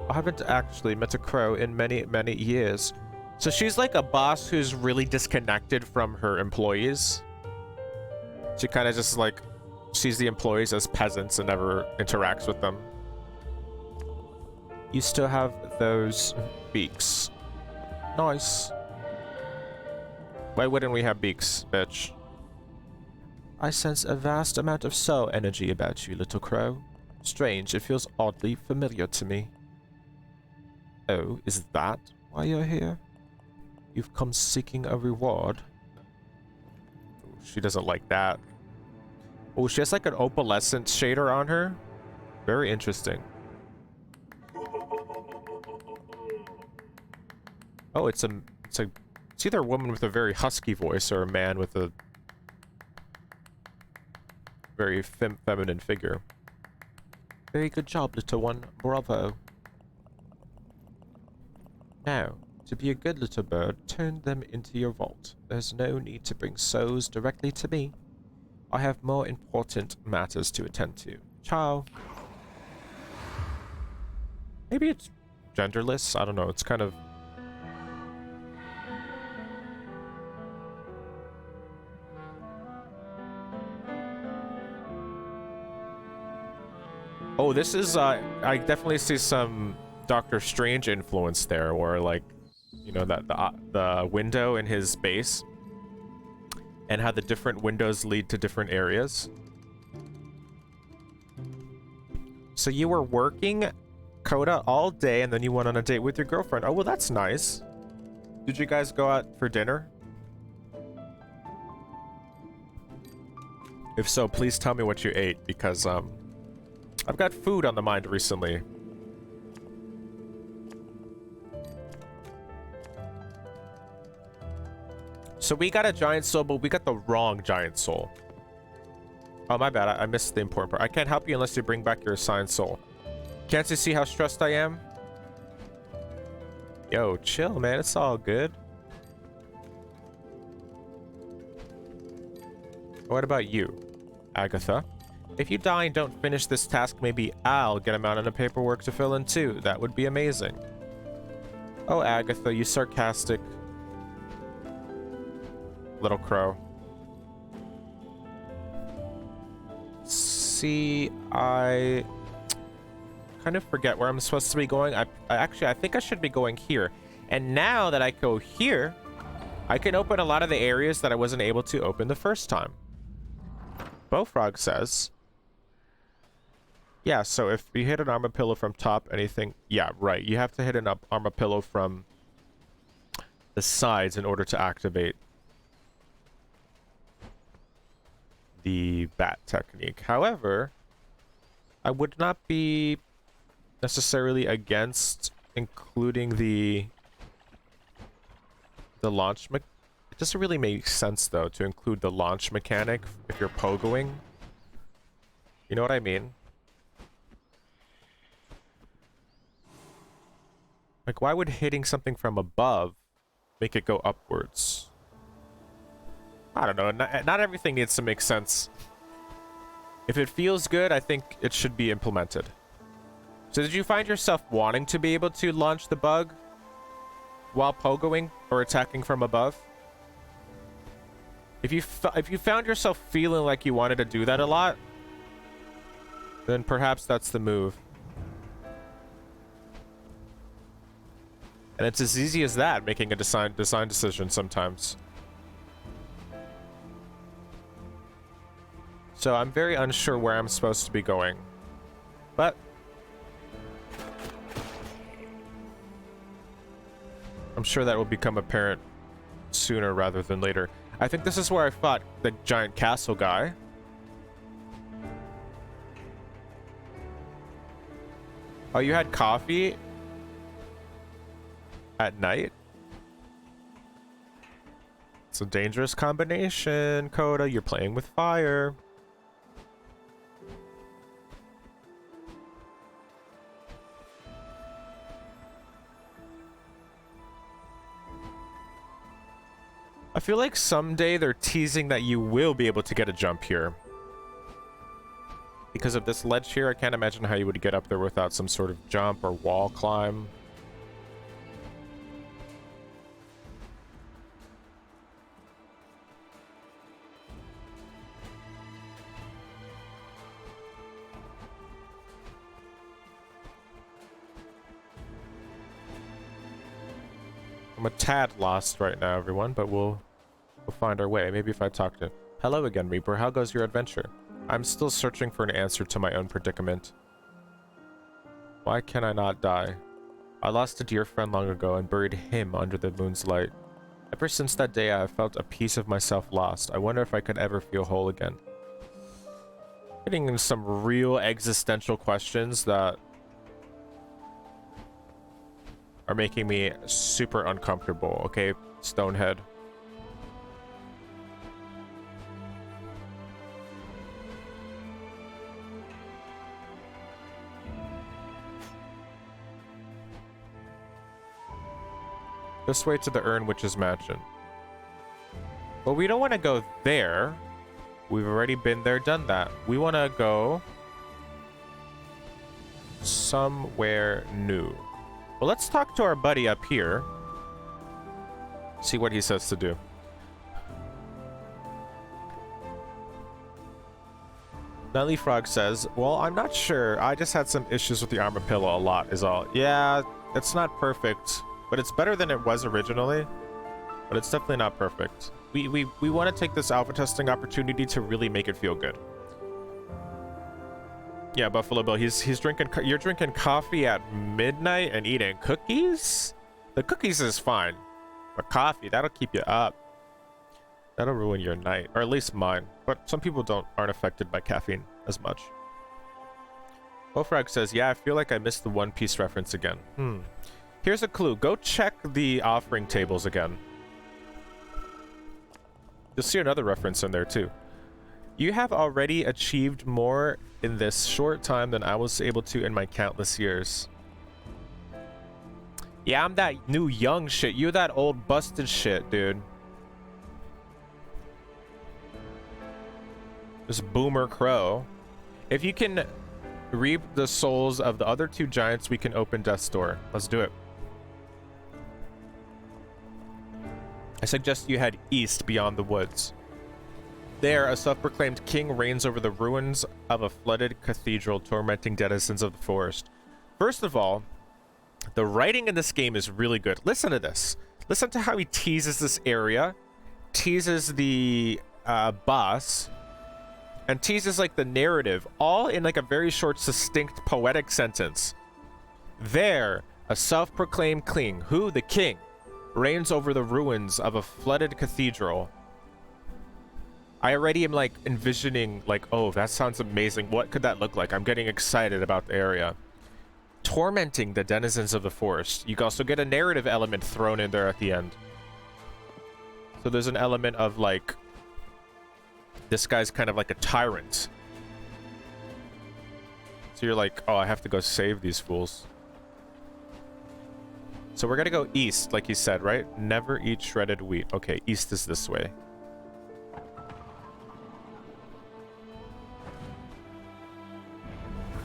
I haven't actually met a crow in many, many years. So she's like a boss who's really disconnected from her employees. She kind of just like sees the employees as peasants and never interacts with them. You still have those beaks. Nice. Why wouldn't we have beaks, bitch? I sense a vast amount of soul energy about you, little crow. Strange, it feels oddly familiar to me. Oh, is that why you're here? You've come seeking a reward. she doesn't like that. Oh, she has like an opalescent shader on her. Very interesting. Oh, it's either a woman with a very husky voice or a man with a very feminine figure. Very good job, little one. Bravo. Now, to be a good little bird, turn them into your vault. There's no need to bring souls directly to me. I have more important matters to attend to. Ciao. Maybe it's genderless? I don't know. It's kind of... Oh, this is, I definitely see some Doctor Strange influence there, or like, you know, that the window in his base, and how the different windows lead to different areas. So you were working, Coda, all day, and then you went on a date with your girlfriend. Oh, well, that's nice. Did you guys go out for dinner? If so, please tell me what you ate, because, I've got food on the mind recently. So we got a giant soul, but we got the wrong giant soul. Oh, my bad. I missed the important part. I can't help you unless you bring back your assigned soul. Can't you see how stressed I am? Yo, chill, man. It's all good. What about you, Agatha? If you die and don't finish this task, maybe I'll get a mountain of paperwork to fill in too. That would be amazing. Oh, Agatha, you sarcastic little crow. See, I kind of forget where I'm supposed to be going. I think I should be going here. And now that I go here, I can open a lot of the areas that I wasn't able to open the first time. Bowfrog says... Yeah, so if you hit an Armapillo from top, anything... Yeah, right. You have to hit an Armapillo from the sides in order to activate the bat technique. However, I would not be necessarily against including the launch mechanic. It doesn't really make sense, though, to include the launch mechanic if you're pogoing. You know what I mean? Like, why would hitting something from above make it go upwards? I don't know. Not everything needs to make sense. If it feels good, I think it should be implemented. So did you find yourself wanting to be able to launch the bug while pogoing or attacking from above? If you found yourself feeling like you wanted to do that a lot, then perhaps that's the move. And it's as easy as that, making a design decision sometimes. So I'm very unsure where I'm supposed to be going. But I'm sure that will become apparent sooner rather than later. I think this is where I fought the giant castle guy. Oh, you had coffee at night? It's a dangerous combination, Coda. You're playing with fire. I feel like someday they're teasing that you will be able to get a jump here. Because of this ledge here, I can't imagine how you would get up there without some sort of jump or wall climb. I'm a tad lost right now, everyone, but we'll find our way. Maybe if I talk to... Hello again, Reaper. How goes your adventure? I'm still searching for an answer to my own predicament. Why can I not die? I lost a dear friend long ago and buried him under the moon's light. Ever since that day, I have felt a piece of myself lost. I wonder if I could ever feel whole again. Getting into some real existential questions that are making me super uncomfortable. Okay, Stonehead. This way to the Urn Witch's Mansion. But we don't want to go there. We've already been there, done that. We want to go somewhere new. Well, let's talk to our buddy up here. See what he says to do. Nutty Frog says, well, I'm not sure. I just had some issues with the Armapillo a lot is all. Yeah, it's not perfect. But it's better than it was originally. But it's definitely not perfect. We want to take this alpha testing opportunity to really make it feel good. Yeah, Buffalo Bill, he's drinking. You're drinking coffee at midnight and eating cookies? The cookies is fine. But coffee, that'll keep you up. That'll ruin your night. Or at least mine. But some people aren't affected by caffeine as much. Bofrag says, yeah, I feel like I missed the One Piece reference again. Here's a clue. Go check the offering tables again. You'll see another reference in there too. You have already achieved more in this short time than I was able to in my countless years. Yeah, I'm that new young shit. You're that old busted shit, dude. This Boomer Crow. If you can reap the souls of the other two giants, we can open Death's Door. Let's do it. I suggest you head east beyond the woods. There, a self-proclaimed king reigns over the ruins of a flooded cathedral, tormenting denizens of the forest. First of all, the writing in this game is really good. Listen to this. Listen to how he teases this area, teases the boss, and teases like the narrative, all in like a very short, succinct, poetic sentence. There, a self-proclaimed king, who the king, reigns over the ruins of a flooded cathedral. I already am like envisioning like, oh, that sounds amazing. What could that look like? I'm getting excited about the area. Tormenting the denizens of the forest. You can also get a narrative element thrown in there at the end. So there's an element of like, this guy's kind of like a tyrant. So you're like, oh, I have to go save these fools. So we're gonna go east, like you said, right? Never eat shredded wheat. Okay, east is this way.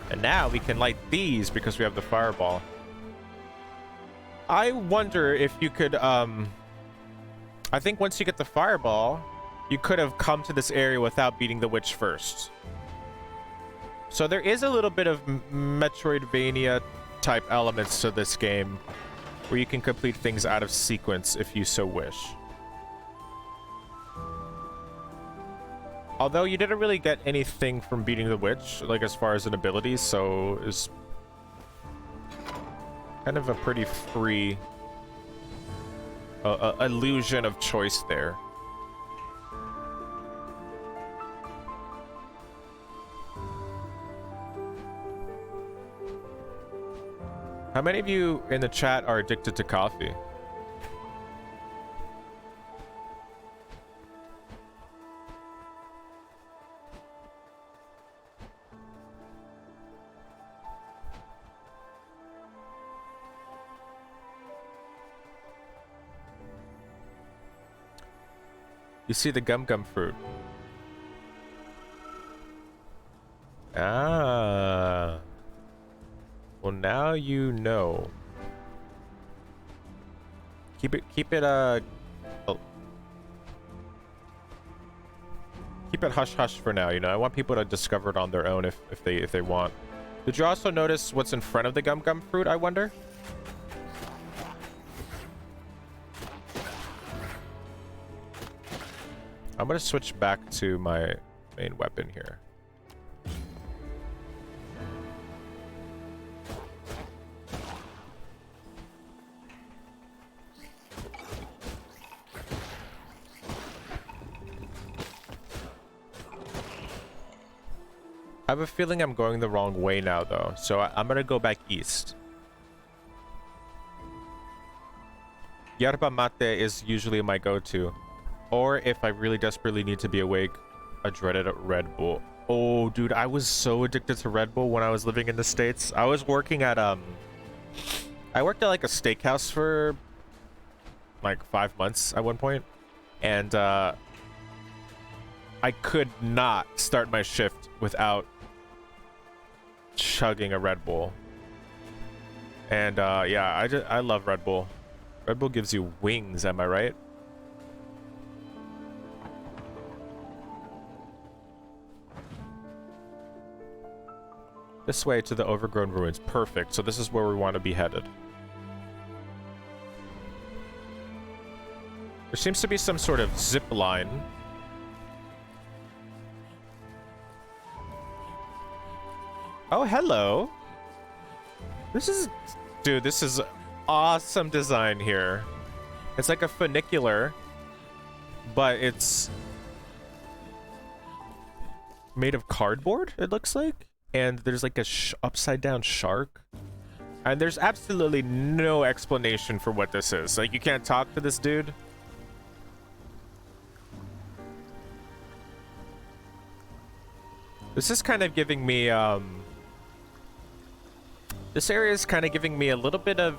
And now we can light these because we have the fireball. I wonder if you could, I think once you get the fireball, you could have come to this area without beating the witch first. So there is a little bit of Metroidvania type elements to this game, where you can complete things out of sequence if you so wish. Although you didn't really get anything from beating the witch, like as far as an ability, so it's kind of a pretty free illusion of choice there. How many of you in the chat are addicted to coffee? You see the gum gum fruit. Ah. Well, now you know. Keep it keep it hush hush for now, you know. I want people to discover it on their own if they want. Did you also notice what's in front of the gum gum fruit, I wonder? I'm gonna switch back to my main weapon here. I have a feeling I'm going the wrong way now, though. So I'm gonna go back east. Yerba mate is usually my go-to. Or if I really desperately need to be awake, a dreaded Red Bull. Oh, dude, I was so addicted to Red Bull when I was living in the States. I was working at, I worked at like a steakhouse for like 5 months at one point. And, I could not start my shift without chugging a Red Bull. And, yeah, I love Red Bull. Red Bull gives you wings, am I right? This way to the overgrown ruins. Perfect. So this is where we want to be headed. There seems to be some sort of zip line. Oh, hello. This is... Dude, this is awesome design here. It's like a funicular, but it's made of cardboard, it looks like. And there's like a upside down shark. And there's absolutely no explanation for what this is. Like, you can't talk to this dude. This is kind of giving me, this area is kind of giving me a little bit of,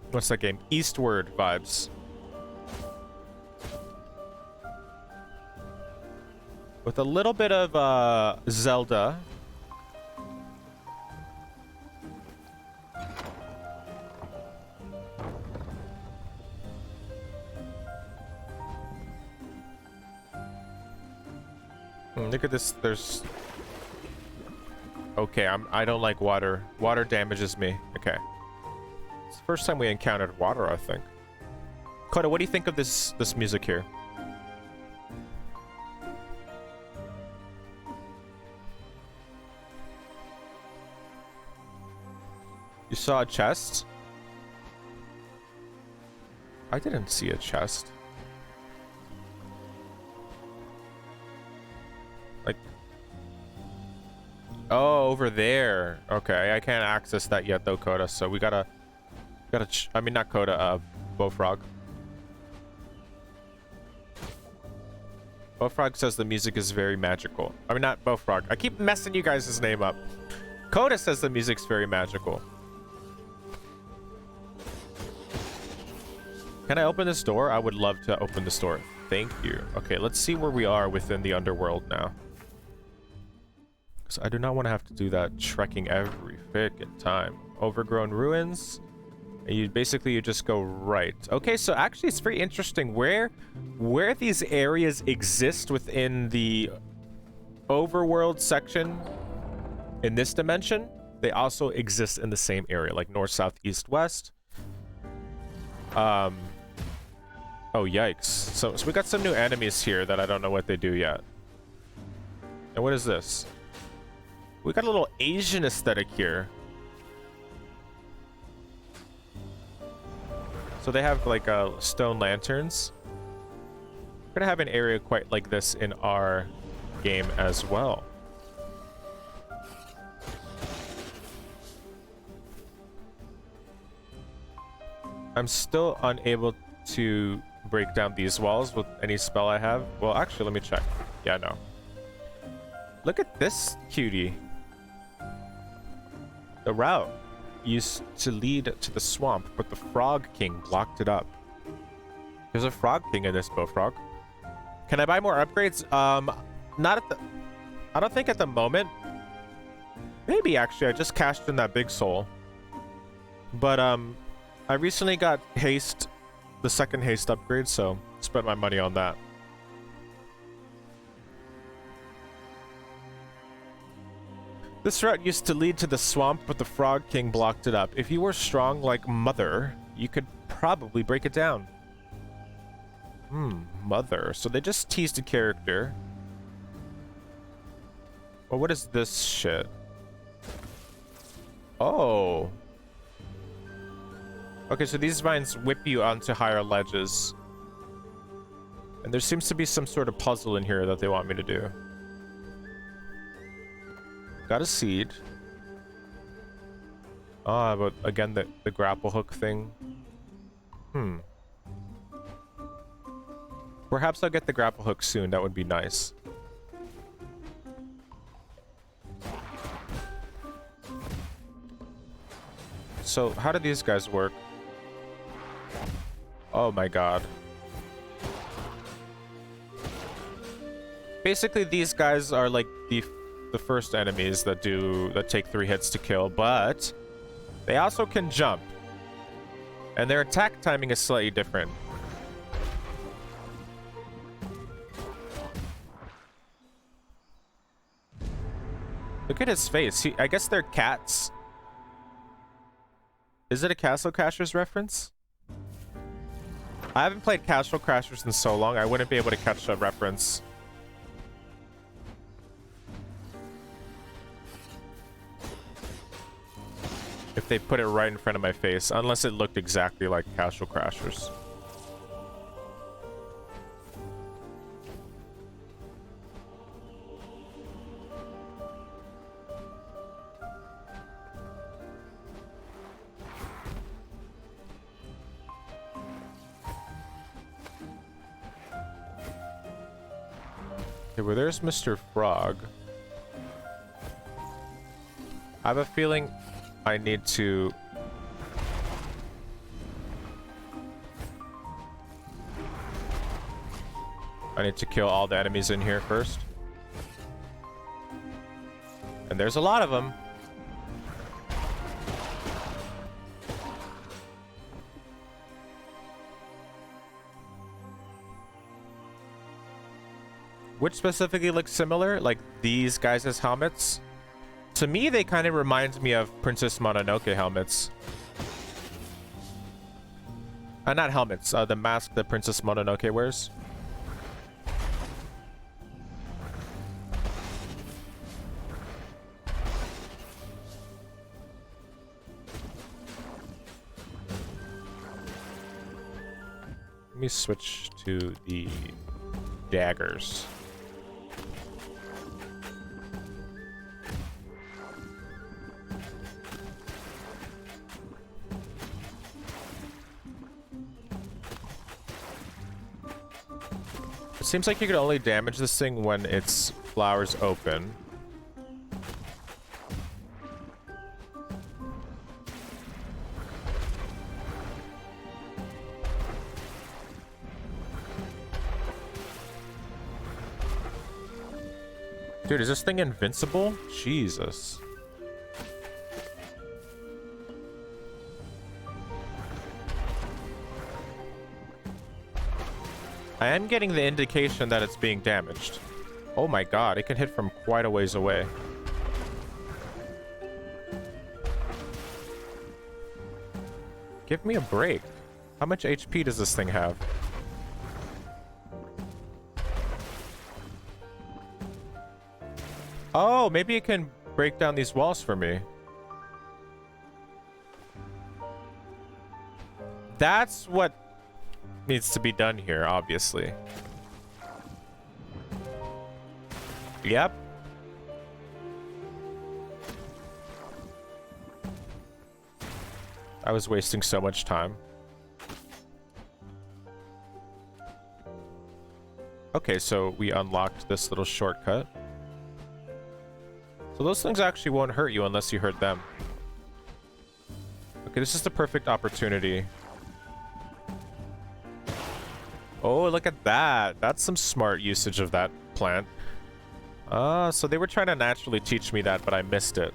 what's that game? Eastward vibes. With a little bit of, Zelda. Look at this. There's... Okay, I don't like water. Water damages me. Okay. It's the first time we encountered water, I think. Coda, what do you think of this music here? You saw a chest? I didn't see a chest. Like... Oh, over there. Okay, I can't access that yet though, Coda, so we gotta... I mean, not Coda, Bowfrog. Bowfrog says the music is very magical. I mean, not Bowfrog. I keep messing you guys' name up. Coda says the music's very magical. Can I open this door? I would love to open this door. Thank you. Okay, let's see where we are within the underworld now. Because I do not want to have to do that trekking every frickin' time. Overgrown ruins. And you just go right. Okay, so actually it's very interesting where these areas exist within the overworld section in this dimension. They also exist in the same area, like north, south, east, west. Oh, yikes. So we got some new enemies here that I don't know what they do yet. And what is this? We got a little Asian aesthetic here. So they have like stone lanterns. We're gonna have an area quite like this in our game as well. I'm still unable to break down these walls with any spell I have. Well, actually, let me check. Yeah, no. Look at this cutie. The route used to lead to the swamp, but the Frog King blocked it up. There's a Frog King in this, Bowfrog. Can I buy more upgrades? Not at the... I don't think at the moment. Maybe, actually. I just cashed in that big soul. But, I recently got haste, the second haste upgrade, so spent my money on that. This route used to lead to the swamp, but the Frog King blocked it up. If you were strong like Mother, you could probably break it down. Mother. So they just teased a character. Well, what is this shit? Oh. Okay, so these vines whip you onto higher ledges. And there seems to be some sort of puzzle in here that they want me to do. Got a seed. Ah, but again, the grapple hook thing. Perhaps I'll get the grapple hook soon. That would be nice. So, how do these guys work? Oh my god. Basically, these guys are like the first enemies that take 3 hits to kill, but they also can jump. And their attack timing is slightly different. Look at his face. I guess they're cats. Is it a Castle Crashers reference? I haven't played Castle Crashers in so long, I wouldn't be able to catch that reference. If they put it right in front of my face, unless it looked exactly like Castle Crashers. Okay, well, there's Mr. Frog. I have a feeling I need to... kill all the enemies in here first. And there's a lot of them. Which specifically looks similar? Like these guys' helmets? To me, they kind of remind me of Princess Mononoke helmets. Not helmets, the mask that Princess Mononoke wears. Let me switch to the daggers. It seems like you can only damage this thing when its flowers open. Dude, is this thing invincible? Jesus. I am getting the indication that it's being damaged. Oh my god, it can hit from quite a ways away. Give me a break. How much HP does this thing have? Oh, maybe it can break down these walls for me. That's what needs to be done here, obviously. Yep. I was wasting so much time. Okay, so we unlocked this little shortcut. So those things actually won't hurt you unless you hurt them. Okay, this is the perfect opportunity. Oh, look at that. That's some smart usage of that plant. So they were trying to naturally teach me that, but I missed it.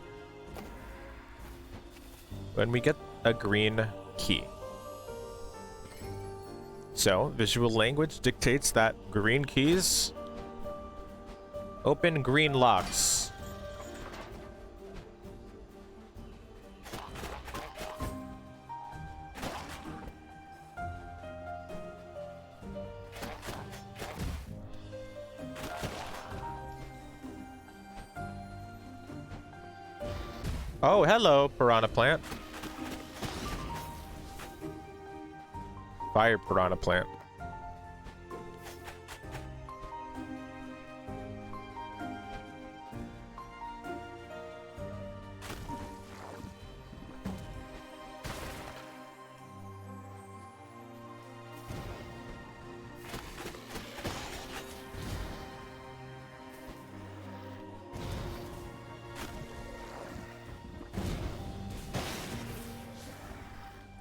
When we get a green key. So, visual language dictates that green keys open green locks. Oh, hello, piranha plant. Fire piranha plant.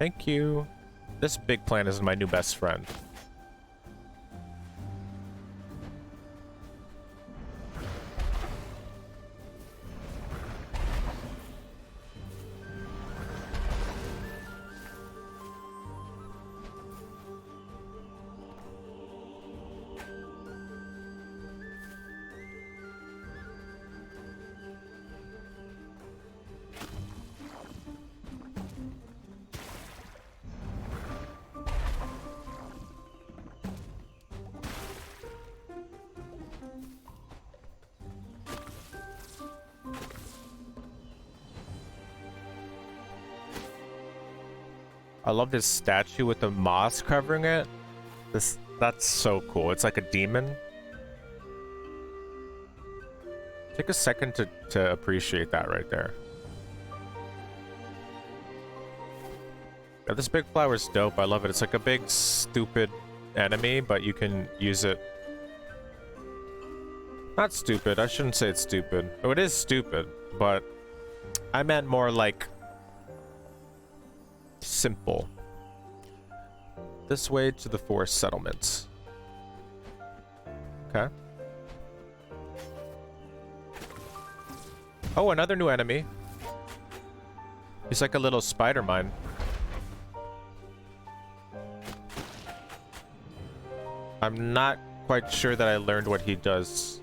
Thank you. This big plant is my new best friend. I love this statue with the moss covering it. That's so cool. It's like a demon. Take a second to appreciate that right there. Yeah, this big flower's dope. I love it. It's like a big, stupid enemy, but you can use it. Not stupid. I shouldn't say it's stupid. Oh, it is stupid, but I meant more like simple. This way to the forest settlements. Okay. Oh, another new enemy. He's like a little spider mine. I'm not quite sure that I learned what he does.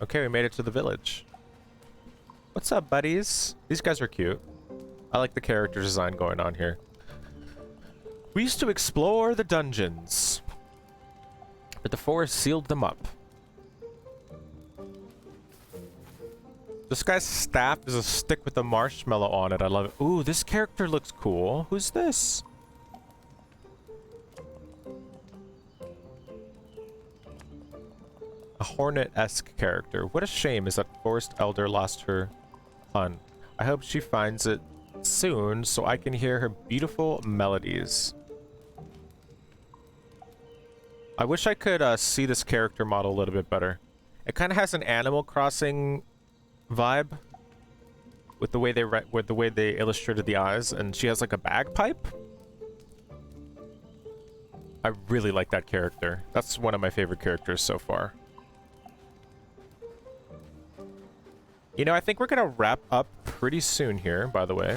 Okay, we made it to the village. What's up, buddies? These guys are cute. I like the character design going on here. We used to explore the dungeons, but the forest sealed them up. This guy's staff is a stick with a marshmallow on it. I love it. Ooh, this character looks cool. Who's this? A hornet-esque character. What a shame is that Forest Elder lost her hunt. I hope she finds it soon so I can hear her beautiful melodies. I wish I could see this character model a little bit better. It kind of has an Animal Crossing vibe with the way they illustrated the eyes, and she has like a bagpipe. I really like that character. That's one of my favorite characters so far. You know, I think we're gonna wrap up pretty soon here, by the way.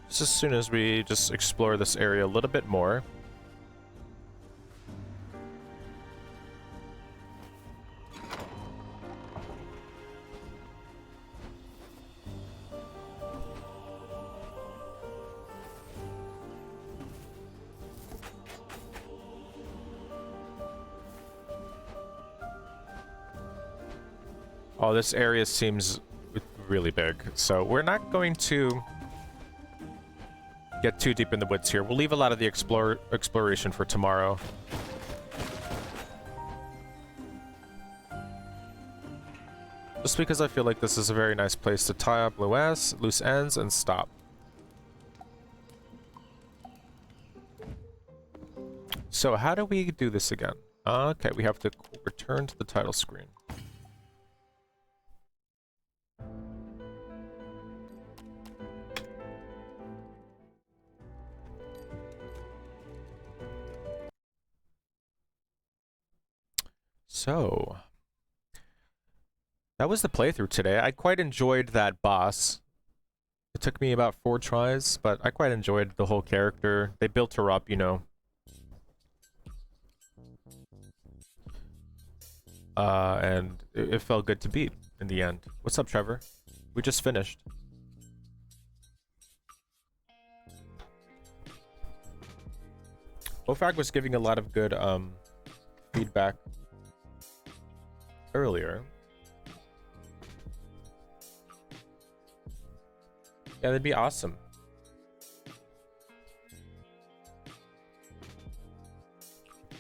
Just as soon as we just explore this area a little bit more. Oh, this area seems really big, so we're not going to get too deep in the woods here. We'll leave a lot of the exploration for tomorrow. Just because I feel like this is a very nice place to tie up loose ends and stop. So how do we do this again? Okay, we have to return to the title screen. So, that was the playthrough today. I quite enjoyed that boss. It took me about 4 tries, but I quite enjoyed the whole character. They built her up, you know. And it felt good to beat in the end. What's up, Trevor? We just finished. Ofag was giving a lot of good feedback earlier. Yeah, that'd be awesome.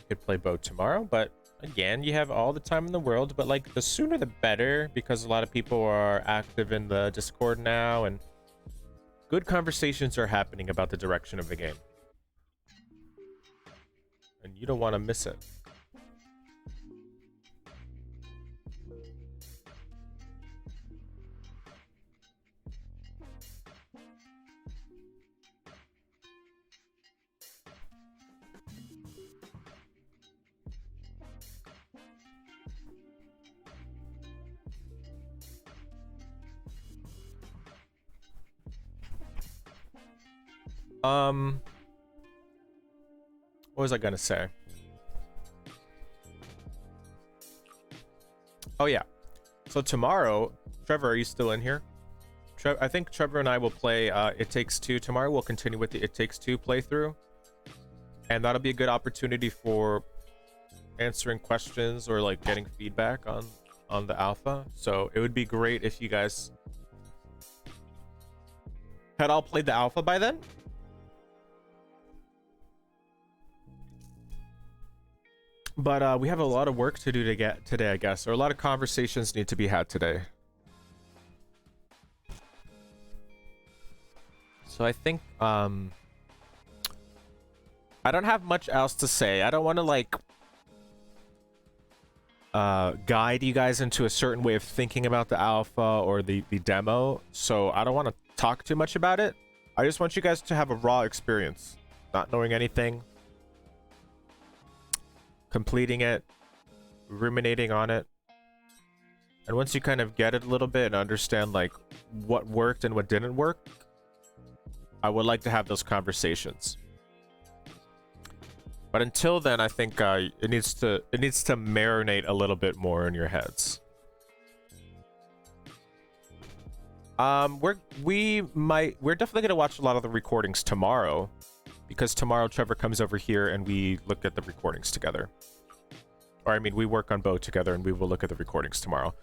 Could play boat tomorrow, but again, you have all the time in the world, but like the sooner the better, because a lot of people are active in the Discord now and good conversations are happening about the direction of the game. and you don't want to miss it. What was I gonna say? Oh yeah. So tomorrow, Trevor, are you still in here? I think Trevor and I will play It Takes Two tomorrow. We'll continue with the It Takes Two playthrough. And that'll be a good opportunity for answering questions or like getting feedback on the alpha. So it would be great if you guys had all played the alpha by then. But we have a lot of work to do to get today, I guess, or a lot of conversations need to be had today. So I think I don't have much else to say. I don't want to like guide you guys into a certain way of thinking about the alpha or the demo. So I don't want to talk too much about it. I just want you guys to have a raw experience, not knowing anything, completing it, ruminating on it. And once you kind of get it a little bit and understand like what worked and what didn't work, I would like to have those conversations. But until then, I think it needs to marinate a little bit more in your heads. We're definitely gonna watch a lot of the recordings tomorrow, because tomorrow Trevor comes over here and we look at the recordings together. Or I mean, we work on both together and we will look at the recordings tomorrow.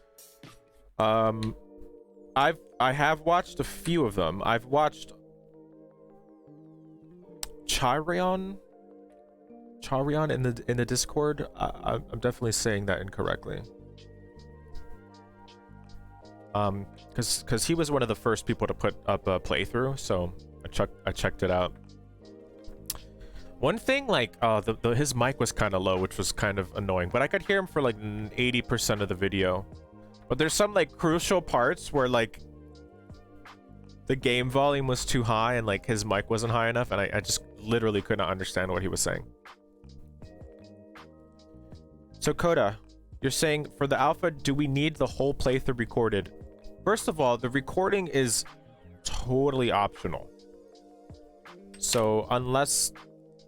I have watched a few of them. I've watched Charion in the Discord. I'm definitely saying that incorrectly. Because he was one of the first people to put up a playthrough, so I checked it out. One thing, like, his mic was kind of low, which was kind of annoying, but I could hear him for like 80% of the video. But there's some like crucial parts where like the game volume was too high and like his mic wasn't high enough, and I just literally could not understand what he was saying. So Coda, you're saying for the alpha, do we need the whole playthrough recorded? First of all, the recording is totally optional. So unless,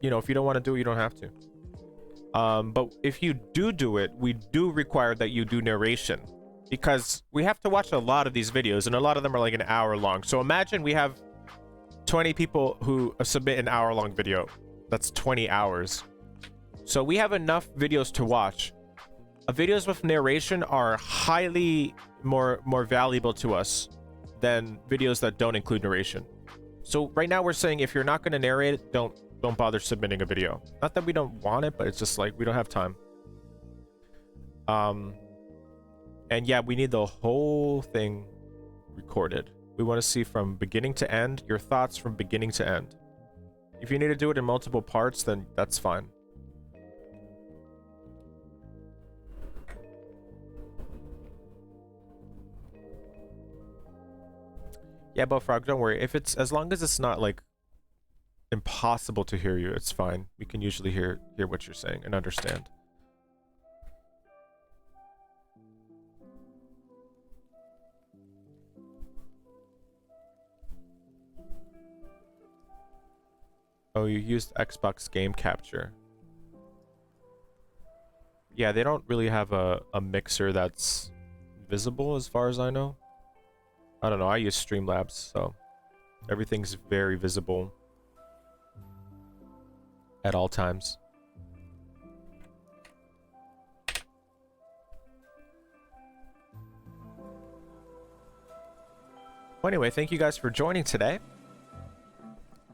you know, if you don't want to do it, you don't have to. But if you do it, we do require that you do narration, because we have to watch a lot of these videos and a lot of them are like an hour long. So imagine we have 20 people who submit an hour-long video. That's 20 hours. So we have enough videos to watch. Videos with narration are highly more valuable to us than videos that don't include narration. So right now we're saying if you're not going to narrate it, don't bother submitting a video. Not that we don't want it, but it's just like we don't have time. And yeah, we need the whole thing recorded. We want to see from beginning to end, your thoughts from beginning to end. If you need to do it in multiple parts, then that's fine. Yeah, Bofrog, don't worry. If it's, as long as it's not like impossible to hear you, it's fine. We can usually hear what you're saying and understand. Oh, you used Xbox Game Capture. Yeah, they don't really have a mixer that's visible as far as I know. I don't know, I use Streamlabs, so everything's very visible at all times. Well, anyway, thank you guys for joining today.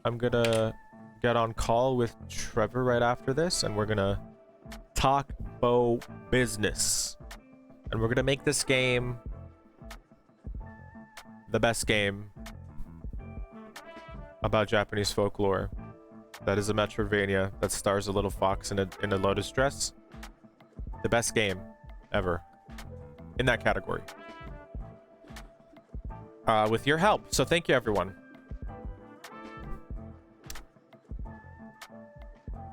I'm gonna get on call with Trevor right after this, and we're gonna talk bow business. And we're gonna make this game the best game about Japanese folklore That is a Metroidvania that stars a little fox in a lotus dress. The best game ever in that category. With your help. So thank you, everyone.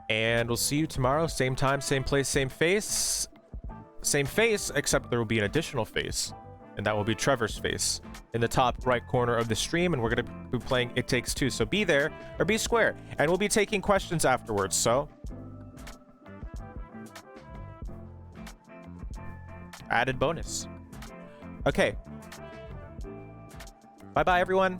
And we'll see you tomorrow. Same time, same place, same face. Same face, except there will be an additional face. And that will be Trevor's face in the top right corner of the stream. And we're going to be playing It Takes Two. So be there or be square. And we'll be taking questions afterwards. So added bonus. Okay. Bye-bye, everyone.